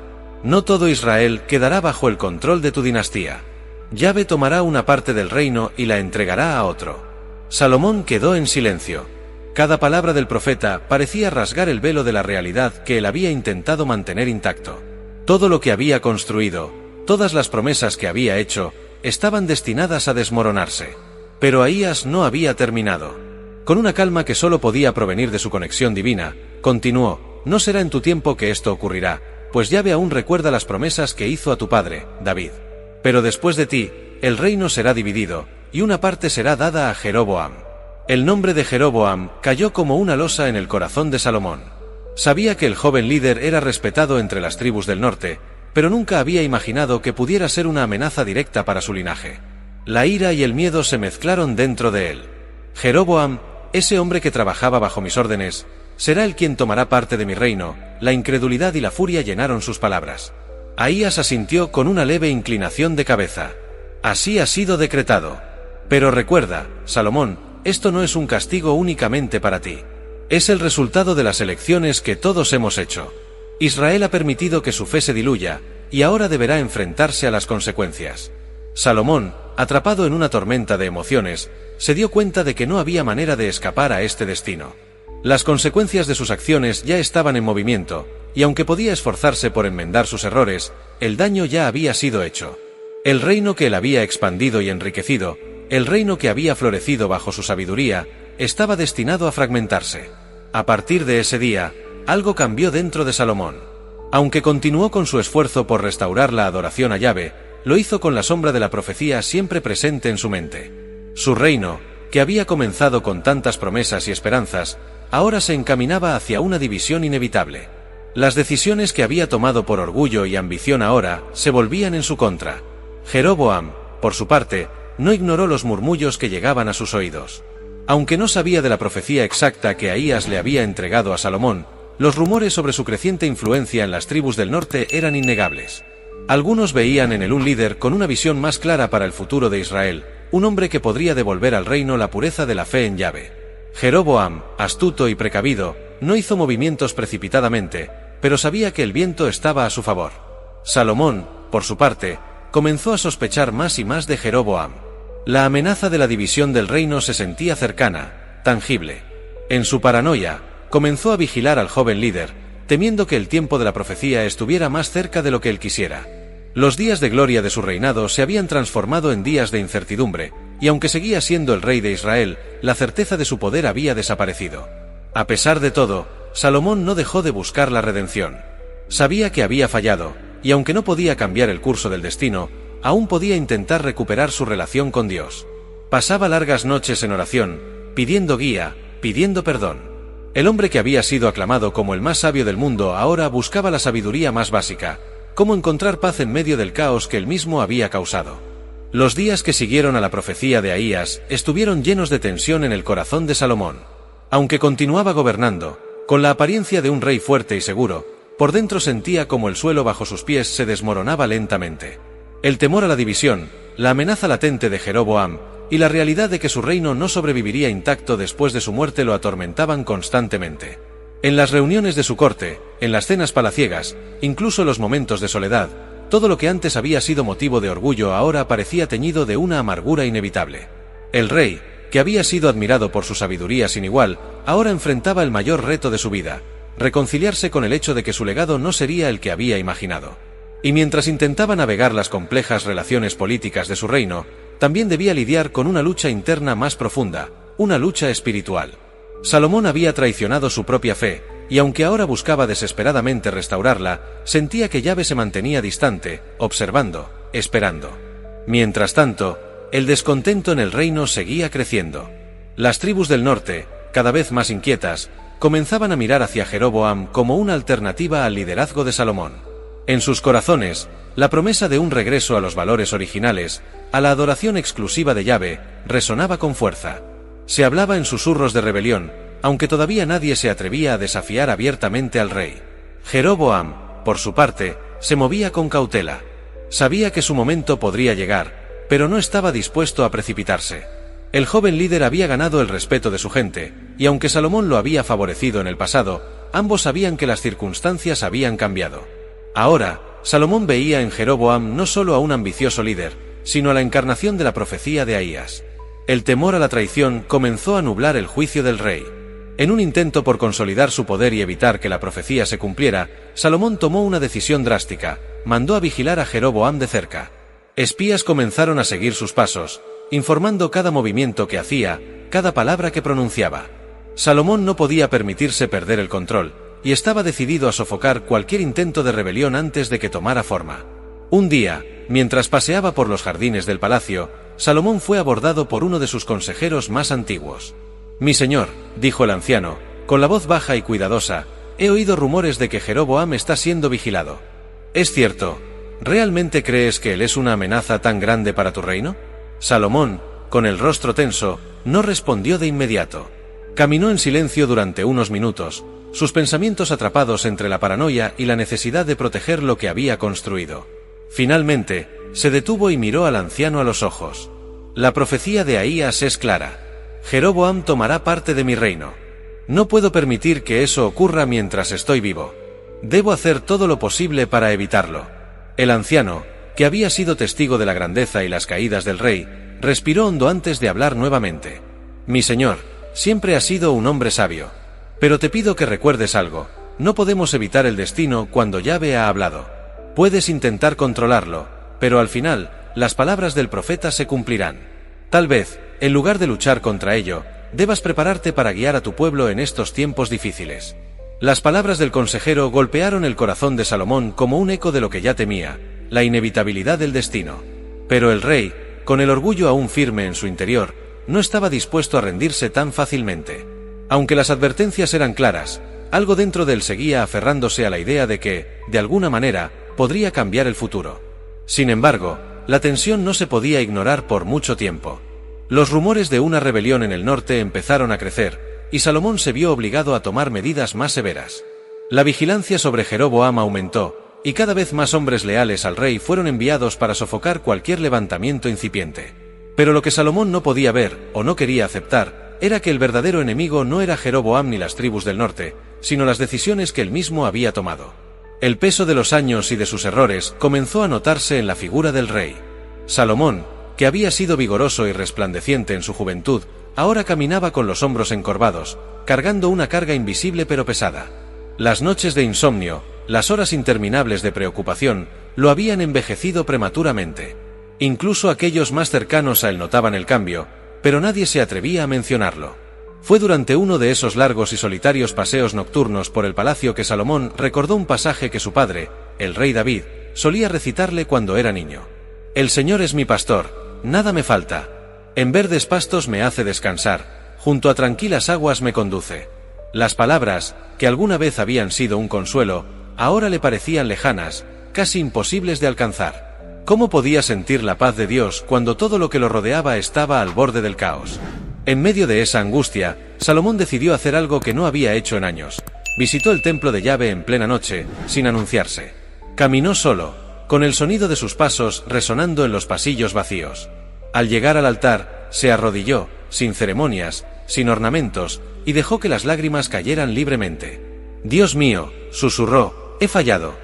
No todo Israel quedará bajo el control de tu dinastía. Yahvé tomará una parte del reino y la entregará a otro». Salomón quedó en silencio. Cada palabra del profeta parecía rasgar el velo de la realidad que él había intentado mantener intacto. Todo lo que había construido, todas las promesas que había hecho, estaban destinadas a desmoronarse. Pero Ahías no había terminado. Con una calma que solo podía provenir de su conexión divina, continuó: «No será en tu tiempo que esto ocurrirá, pues Yahvé aún recuerda las promesas que hizo a tu padre, David. Pero después de ti, el reino será dividido, y una parte será dada a Jeroboam. El nombre de Jeroboam cayó como una losa en el corazón de Salomón. Sabía que el joven líder era respetado entre las tribus del norte, pero nunca había imaginado que pudiera ser una amenaza directa para su linaje. La ira y el miedo se mezclaron dentro de él. Jeroboam, ese hombre que trabajaba bajo mis órdenes, será el quien tomará parte de mi reino. La incredulidad y la furia llenaron sus palabras. Ahías asintió con una leve inclinación de cabeza. Así ha sido decretado. Pero recuerda, Salomón, esto no es un castigo únicamente para ti. Es el resultado de las elecciones que todos hemos hecho. Israel ha permitido que su fe se diluya, y ahora deberá enfrentarse a las consecuencias. Salomón, atrapado en una tormenta de emociones, se dio cuenta de que no había manera de escapar a este destino. Las consecuencias de sus acciones ya estaban en movimiento, y aunque podía esforzarse por enmendar sus errores, el daño ya había sido hecho. El reino que él había expandido y enriquecido, el reino que había florecido bajo su sabiduría, estaba destinado a fragmentarse. A partir de ese día, algo cambió dentro de Salomón. Aunque continuó con su esfuerzo por restaurar la adoración a Yahvé, lo hizo con la sombra de la profecía siempre presente en su mente. Su reino, que había comenzado con tantas promesas y esperanzas, ahora se encaminaba hacia una división inevitable. Las decisiones que había tomado por orgullo y ambición ahora se volvían en su contra. Jeroboam, por su parte, no ignoró los murmullos que llegaban a sus oídos. Aunque no sabía de la profecía exacta que Ahías le había entregado a Salomón, los rumores sobre su creciente influencia en las tribus del norte eran innegables. Algunos veían en él un líder con una visión más clara para el futuro de Israel, un hombre que podría devolver al reino la pureza de la fe en Yahvé. Jeroboam, astuto y precavido, no hizo movimientos precipitadamente, pero sabía que el viento estaba a su favor. Salomón, por su parte, comenzó a sospechar más y más de Jeroboam. La amenaza de la división del reino se sentía cercana, tangible. En su paranoia, comenzó a vigilar al joven líder, temiendo que el tiempo de la profecía estuviera más cerca de lo que él quisiera. Los días de gloria de su reinado se habían transformado en días de incertidumbre, y aunque seguía siendo el rey de Israel, la certeza de su poder había desaparecido. A pesar de todo, Salomón no dejó de buscar la redención. Sabía que había fallado, y aunque no podía cambiar el curso del destino, aún podía intentar recuperar su relación con Dios. Pasaba largas noches en oración, pidiendo guía, pidiendo perdón. El hombre que había sido aclamado como el más sabio del mundo ahora buscaba la sabiduría más básica, cómo encontrar paz en medio del caos que él mismo había causado. Los días que siguieron a la profecía de Ahías estuvieron llenos de tensión en el corazón de Salomón. Aunque continuaba gobernando, con la apariencia de un rey fuerte y seguro, por dentro sentía como el suelo bajo sus pies se desmoronaba lentamente. El temor a la división, la amenaza latente de Jeroboam, y la realidad de que su reino no sobreviviría intacto después de su muerte lo atormentaban constantemente. En las reuniones de su corte, en las cenas palaciegas, incluso en los momentos de soledad, todo lo que antes había sido motivo de orgullo ahora parecía teñido de una amargura inevitable. El rey, que había sido admirado por su sabiduría sin igual, ahora enfrentaba el mayor reto de su vida, reconciliarse con el hecho de que su legado no sería el que había imaginado. Y mientras intentaba navegar las complejas relaciones políticas de su reino, también debía lidiar con una lucha interna más profunda, una lucha espiritual. Salomón había traicionado su propia fe, y aunque ahora buscaba desesperadamente restaurarla, sentía que Yahvé se mantenía distante, observando, esperando. Mientras tanto, el descontento en el reino seguía creciendo. Las tribus del norte, cada vez más inquietas, comenzaban a mirar hacia Jeroboam como una alternativa al liderazgo de Salomón. En sus corazones, la promesa de un regreso a los valores originales, a la adoración exclusiva de Yahvé, resonaba con fuerza. Se hablaba en susurros de rebelión, aunque todavía nadie se atrevía a desafiar abiertamente al rey. Jeroboam, por su parte, se movía con cautela. Sabía que su momento podría llegar, pero no estaba dispuesto a precipitarse. El joven líder había ganado el respeto de su gente, y aunque Salomón lo había favorecido en el pasado, ambos sabían que las circunstancias habían cambiado. Ahora, Salomón veía en Jeroboam no solo a un ambicioso líder, sino a la encarnación de la profecía de Ahías. El temor a la traición comenzó a nublar el juicio del rey. En un intento por consolidar su poder y evitar que la profecía se cumpliera, Salomón tomó una decisión drástica: mandó a vigilar a Jeroboam de cerca. Espías comenzaron a seguir sus pasos, informando cada movimiento que hacía, cada palabra que pronunciaba. Salomón no podía permitirse perder el control, y estaba decidido a sofocar cualquier intento de rebelión antes de que tomara forma. Un día, mientras paseaba por los jardines del palacio, Salomón fue abordado por uno de sus consejeros más antiguos. «Mi señor», dijo el anciano, con la voz baja y cuidadosa, «he oído rumores de que Jeroboam está siendo vigilado. ¿Es cierto? ¿Realmente crees que él es una amenaza tan grande para tu reino?» Salomón, con el rostro tenso, no respondió de inmediato. Caminó en silencio durante unos minutos, sus pensamientos atrapados entre la paranoia y la necesidad de proteger lo que había construido. Finalmente, se detuvo y miró al anciano a los ojos. «La profecía de Ahías es clara. Jeroboam tomará parte de mi reino. No puedo permitir que eso ocurra mientras estoy vivo. Debo hacer todo lo posible para evitarlo». El anciano, que había sido testigo de la grandeza y las caídas del rey, respiró hondo antes de hablar nuevamente. «Mi señor, siempre has sido un hombre sabio. Pero te pido que recuerdes algo, no podemos evitar el destino cuando Yahvé ha hablado. Puedes intentar controlarlo, pero al final, las palabras del profeta se cumplirán. Tal vez, en lugar de luchar contra ello, debas prepararte para guiar a tu pueblo en estos tiempos difíciles». Las palabras del consejero golpearon el corazón de Salomón como un eco de lo que ya temía, la inevitabilidad del destino. Pero el rey, con el orgullo aún firme en su interior, no estaba dispuesto a rendirse tan fácilmente. Aunque las advertencias eran claras, algo dentro de él seguía aferrándose a la idea de que, de alguna manera, podría cambiar el futuro. Sin embargo, la tensión no se podía ignorar por mucho tiempo. Los rumores de una rebelión en el norte empezaron a crecer, y Salomón se vio obligado a tomar medidas más severas. La vigilancia sobre Jeroboam aumentó, y cada vez más hombres leales al rey fueron enviados para sofocar cualquier levantamiento incipiente. Pero lo que Salomón no podía ver, o no quería aceptar, era que el verdadero enemigo no era Jeroboam ni las tribus del norte, sino las decisiones que él mismo había tomado. El peso de los años y de sus errores comenzó a notarse en la figura del rey. Salomón, que había sido vigoroso y resplandeciente en su juventud, ahora caminaba con los hombros encorvados, cargando una carga invisible pero pesada. Las noches de insomnio, las horas interminables de preocupación, lo habían envejecido prematuramente. Incluso aquellos más cercanos a él notaban el cambio, pero nadie se atrevía a mencionarlo. Fue durante uno de esos largos y solitarios paseos nocturnos por el palacio que Salomón recordó un pasaje que su padre, el rey David, solía recitarle cuando era niño. «El Señor es mi pastor, nada me falta. En verdes pastos me hace descansar, junto a tranquilas aguas me conduce». Las palabras, que alguna vez habían sido un consuelo, ahora le parecían lejanas, casi imposibles de alcanzar. ¿Cómo podía sentir la paz de Dios cuando todo lo que lo rodeaba estaba al borde del caos? En medio de esa angustia, Salomón decidió hacer algo que no había hecho en años. Visitó el templo de Yahvé en plena noche, sin anunciarse. Caminó solo, con el sonido de sus pasos resonando en los pasillos vacíos. Al llegar al altar, se arrodilló, sin ceremonias, sin ornamentos, y dejó que las lágrimas cayeran libremente. «Dios mío», susurró, «he fallado.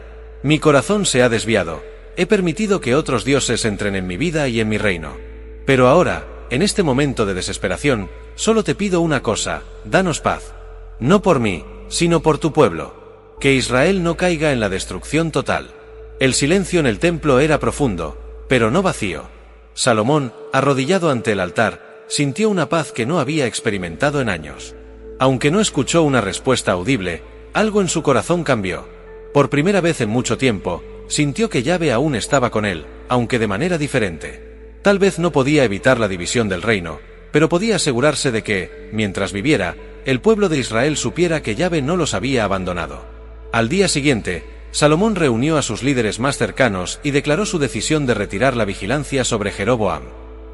Mi corazón se ha desviado. He permitido que otros dioses entren en mi vida y en mi reino. Pero ahora, en este momento de desesperación, solo te pido una cosa, danos paz. No por mí, sino por tu pueblo. Que Israel no caiga en la destrucción total». El silencio en el templo era profundo, pero no vacío. Salomón, arrodillado ante el altar, sintió una paz que no había experimentado en años. Aunque no escuchó una respuesta audible, algo en su corazón cambió. Por primera vez en mucho tiempo, sintió que Yahvé aún estaba con él, aunque de manera diferente. Tal vez no podía evitar la división del reino, pero podía asegurarse de que, mientras viviera, el pueblo de Israel supiera que Yahvé no los había abandonado. Al día siguiente, Salomón reunió a sus líderes más cercanos y declaró su decisión de retirar la vigilancia sobre Jeroboam.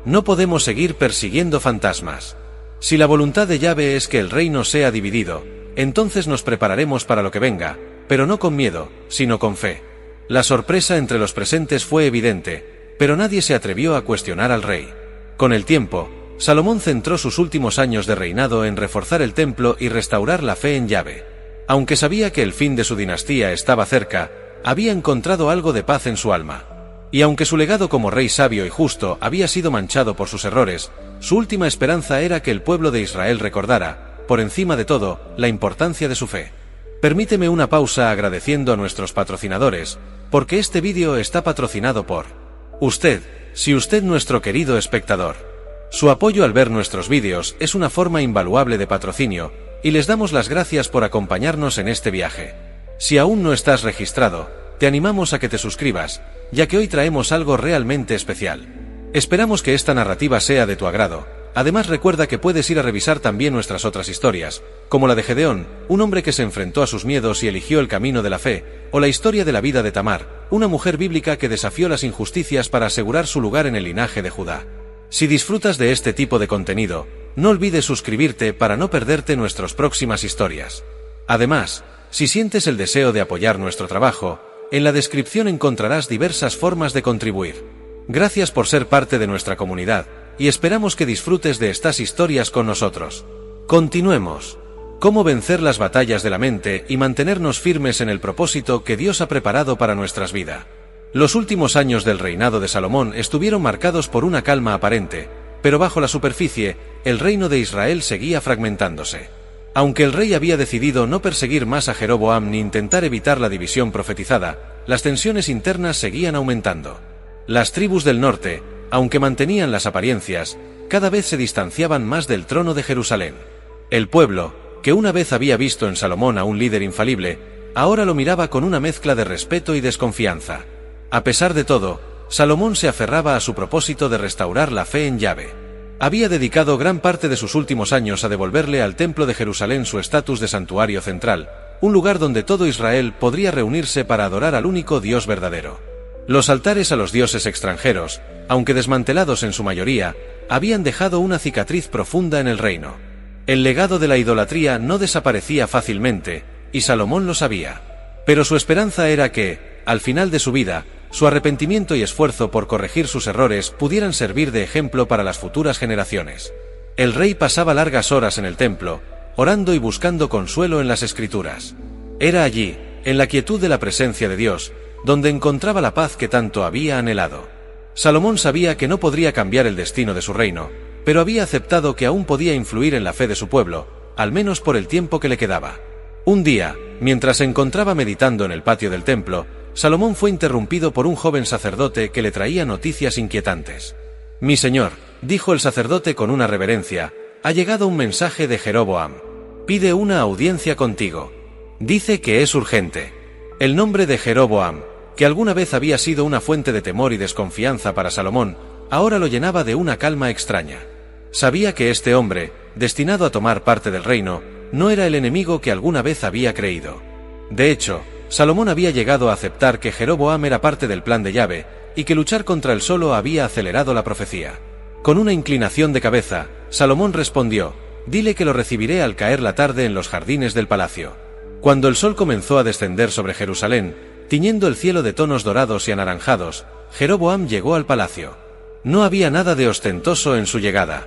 «No podemos seguir persiguiendo fantasmas. Si la voluntad de Yahvé es que el reino sea dividido, entonces nos prepararemos para lo que venga, pero no con miedo, sino con fe». La sorpresa entre los presentes fue evidente, pero nadie se atrevió a cuestionar al rey. Con el tiempo, Salomón centró sus últimos años de reinado en reforzar el templo y restaurar la fe en Yahvé. Aunque sabía que el fin de su dinastía estaba cerca, había encontrado algo de paz en su alma. Y aunque su legado como rey sabio y justo había sido manchado por sus errores, su última esperanza era que el pueblo de Israel recordara, por encima de todo, la importancia de su fe. Permíteme una pausa agradeciendo a nuestros patrocinadores, porque este vídeo está patrocinado por usted, si usted nuestro querido espectador. Su apoyo al ver nuestros vídeos es una forma invaluable de patrocinio, y les damos las gracias por acompañarnos en este viaje. Si aún no estás registrado, te animamos a que te suscribas, ya que hoy traemos algo realmente especial. Esperamos que esta narrativa sea de tu agrado. Además recuerda que puedes ir a revisar también nuestras otras historias, como la de Gedeón, un hombre que se enfrentó a sus miedos y eligió el camino de la fe, o la historia de la vida de Tamar, una mujer bíblica que desafió las injusticias para asegurar su lugar en el linaje de Judá. Si disfrutas de este tipo de contenido, no olvides suscribirte para no perderte nuestras próximas historias. Además, si sientes el deseo de apoyar nuestro trabajo, en la descripción encontrarás diversas formas de contribuir. Gracias por ser parte de nuestra comunidad, y esperamos que disfrutes de estas historias con nosotros. Continuemos. Cómo vencer las batallas de la mente y mantenernos firmes en el propósito que Dios ha preparado para nuestras vidas. Los últimos años del reinado de Salomón estuvieron marcados por una calma aparente, pero bajo la superficie, el reino de Israel seguía fragmentándose. Aunque el rey había decidido no perseguir más a Jeroboam ni intentar evitar la división profetizada, las tensiones internas seguían aumentando. Las tribus del norte, aunque mantenían las apariencias, cada vez se distanciaban más del trono de Jerusalén. El pueblo, que una vez había visto en Salomón a un líder infalible, ahora lo miraba con una mezcla de respeto y desconfianza. A pesar de todo, Salomón se aferraba a su propósito de restaurar la fe en Yahvé. Había dedicado gran parte de sus últimos años a devolverle al templo de Jerusalén su estatus de santuario central, un lugar donde todo Israel podría reunirse para adorar al único Dios verdadero. Los altares a los dioses extranjeros, aunque desmantelados en su mayoría, habían dejado una cicatriz profunda en el reino. El legado de la idolatría no desaparecía fácilmente, y Salomón lo sabía. Pero su esperanza era que, al final de su vida, su arrepentimiento y esfuerzo por corregir sus errores pudieran servir de ejemplo para las futuras generaciones. El rey pasaba largas horas en el templo, orando y buscando consuelo en las Escrituras. Era allí, en la quietud de la presencia de Dios, donde encontraba la paz que tanto había anhelado. Salomón sabía que no podría cambiar el destino de su reino, pero había aceptado que aún podía influir en la fe de su pueblo, al menos por el tiempo que le quedaba. Un día, mientras se encontraba meditando en el patio del templo, Salomón fue interrumpido por un joven sacerdote que le traía noticias inquietantes. «Mi señor», dijo el sacerdote con una reverencia, «ha llegado un mensaje de Jeroboam. Pide una audiencia contigo. Dice que es urgente». El nombre de Jeroboam, que alguna vez había sido una fuente de temor y desconfianza para Salomón, ahora lo llenaba de una calma extraña. Sabía que este hombre, destinado a tomar parte del reino, no era el enemigo que alguna vez había creído. De hecho, Salomón había llegado a aceptar que Jeroboam era parte del plan de Yahvé, y que luchar contra él solo había acelerado la profecía. Con una inclinación de cabeza, Salomón respondió: «Dile que lo recibiré al caer la tarde en los jardines del palacio». Cuando el sol comenzó a descender sobre Jerusalén, tiñendo el cielo de tonos dorados y anaranjados, Jeroboam llegó al palacio. No había nada de ostentoso en su llegada.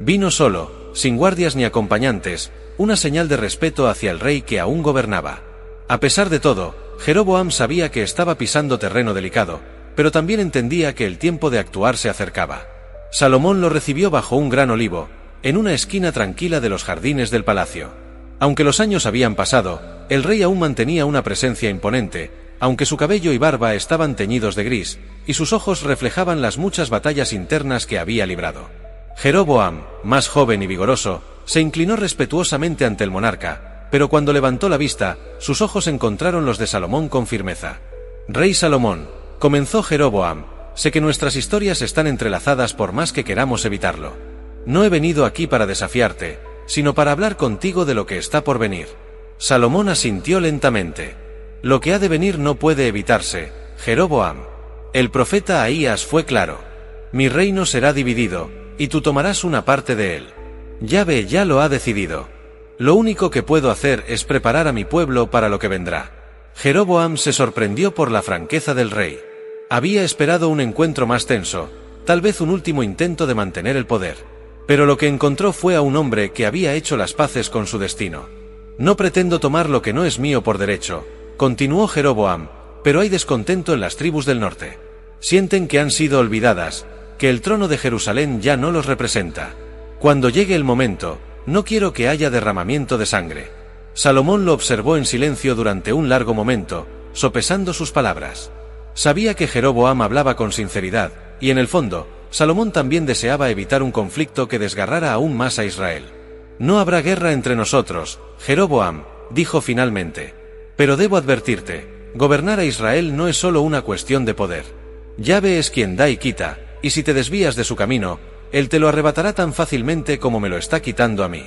Vino solo, sin guardias ni acompañantes, una señal de respeto hacia el rey que aún gobernaba. A pesar de todo, Jeroboam sabía que estaba pisando terreno delicado, pero también entendía que el tiempo de actuar se acercaba. Salomón lo recibió bajo un gran olivo, en una esquina tranquila de los jardines del palacio. Aunque los años habían pasado, el rey aún mantenía una presencia imponente, aunque su cabello y barba estaban teñidos de gris, y sus ojos reflejaban las muchas batallas internas que había librado. Jeroboam, más joven y vigoroso, se inclinó respetuosamente ante el monarca, pero cuando levantó la vista, sus ojos encontraron los de Salomón con firmeza. «Rey Salomón», comenzó Jeroboam, «sé que nuestras historias están entrelazadas por más que queramos evitarlo. No he venido aquí para desafiarte, sino para hablar contigo de lo que está por venir». Salomón asintió lentamente. «Lo que ha de venir no puede evitarse, Jeroboam. El profeta Ahías fue claro. Mi reino será dividido, y tú tomarás una parte de él. Yahvé ya lo ha decidido. Lo único que puedo hacer es preparar a mi pueblo para lo que vendrá». Jeroboam se sorprendió por la franqueza del rey. Había esperado un encuentro más tenso, tal vez un último intento de mantener el poder. Pero lo que encontró fue a un hombre que había hecho las paces con su destino. «No pretendo tomar lo que no es mío por derecho», continuó Jeroboam, «pero hay descontento en las tribus del norte. Sienten que han sido olvidadas, que el trono de Jerusalén ya no los representa. Cuando llegue el momento, no quiero que haya derramamiento de sangre». Salomón lo observó en silencio durante un largo momento, sopesando sus palabras. Sabía que Jeroboam hablaba con sinceridad, y en el fondo, Salomón también deseaba evitar un conflicto que desgarrara aún más a Israel. «No habrá guerra entre nosotros, Jeroboam», dijo finalmente. «Pero debo advertirte, gobernar a Israel no es solo una cuestión de poder. Yahvé es quien da y quita, y si te desvías de su camino, Él te lo arrebatará tan fácilmente como me lo está quitando a mí.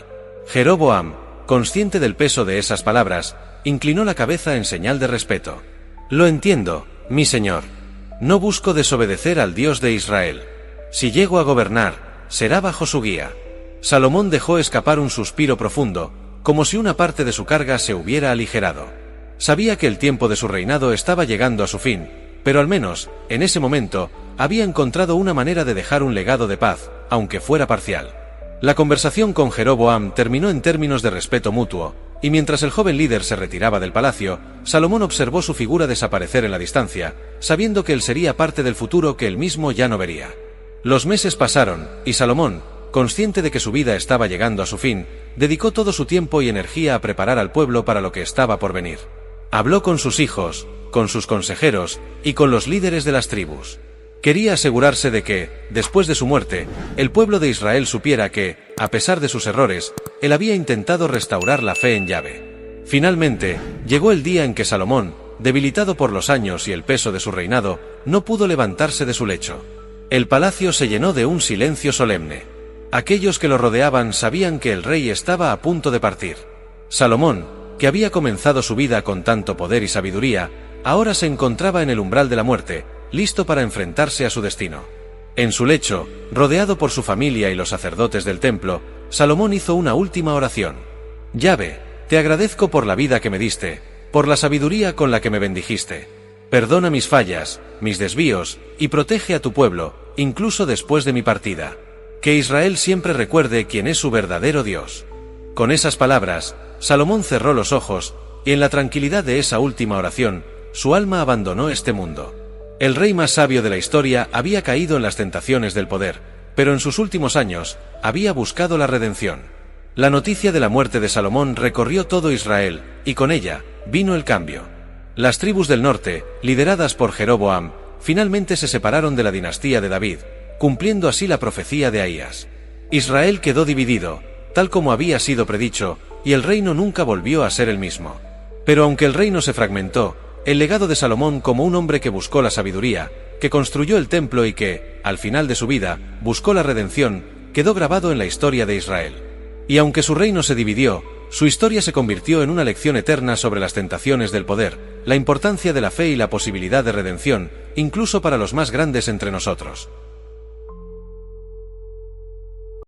Jeroboam, consciente del peso de esas palabras, inclinó la cabeza en señal de respeto. Lo entiendo, mi señor. No busco desobedecer al Dios de Israel. Si llego a gobernar, será bajo su guía. Salomón dejó escapar un suspiro profundo, como si una parte de su carga se hubiera aligerado. Sabía que el tiempo de su reinado estaba llegando a su fin, pero al menos, en ese momento, había encontrado una manera de dejar un legado de paz, aunque fuera parcial. La conversación con Jeroboam terminó en términos de respeto mutuo, y mientras el joven líder se retiraba del palacio, Salomón observó su figura desaparecer en la distancia, sabiendo que él sería parte del futuro que él mismo ya no vería. Los meses pasaron, y Salomón, consciente de que su vida estaba llegando a su fin, dedicó todo su tiempo y energía a preparar al pueblo para lo que estaba por venir. Habló con sus hijos, con sus consejeros y con los líderes de las tribus. Quería asegurarse de que, después de su muerte, el pueblo de Israel supiera que, a pesar de sus errores, él había intentado restaurar la fe en Yahvé. Finalmente, llegó el día en que Salomón, debilitado por los años y el peso de su reinado, no pudo levantarse de su lecho. El palacio se llenó de un silencio solemne. Aquellos que lo rodeaban sabían que el rey estaba a punto de partir. Salomón, que había comenzado su vida con tanto poder y sabiduría, ahora se encontraba en el umbral de la muerte, listo para enfrentarse a su destino. En su lecho, rodeado por su familia y los sacerdotes del templo, Salomón hizo una última oración. Yahvé, te agradezco por la vida que me diste, por la sabiduría con la que me bendijiste. Perdona mis fallas, mis desvíos, y protege a tu pueblo, incluso después de mi partida. Que Israel siempre recuerde quién es su verdadero Dios. Con esas palabras, Salomón cerró los ojos, y en la tranquilidad de esa última oración, su alma abandonó este mundo. El rey más sabio de la historia había caído en las tentaciones del poder, pero en sus últimos años, había buscado la redención. La noticia de la muerte de Salomón recorrió todo Israel, y con ella, vino el cambio. Las tribus del norte, lideradas por Jeroboam, finalmente se separaron de la dinastía de David, cumpliendo así la profecía de Ahías. Israel quedó dividido, tal como había sido predicho, y el reino nunca volvió a ser el mismo. Pero aunque el reino se fragmentó, el legado de Salomón como un hombre que buscó la sabiduría, que construyó el templo y que, al final de su vida, buscó la redención, quedó grabado en la historia de Israel. Y aunque su reino se dividió, su historia se convirtió en una lección eterna sobre las tentaciones del poder, la importancia de la fe y la posibilidad de redención, incluso para los más grandes entre nosotros.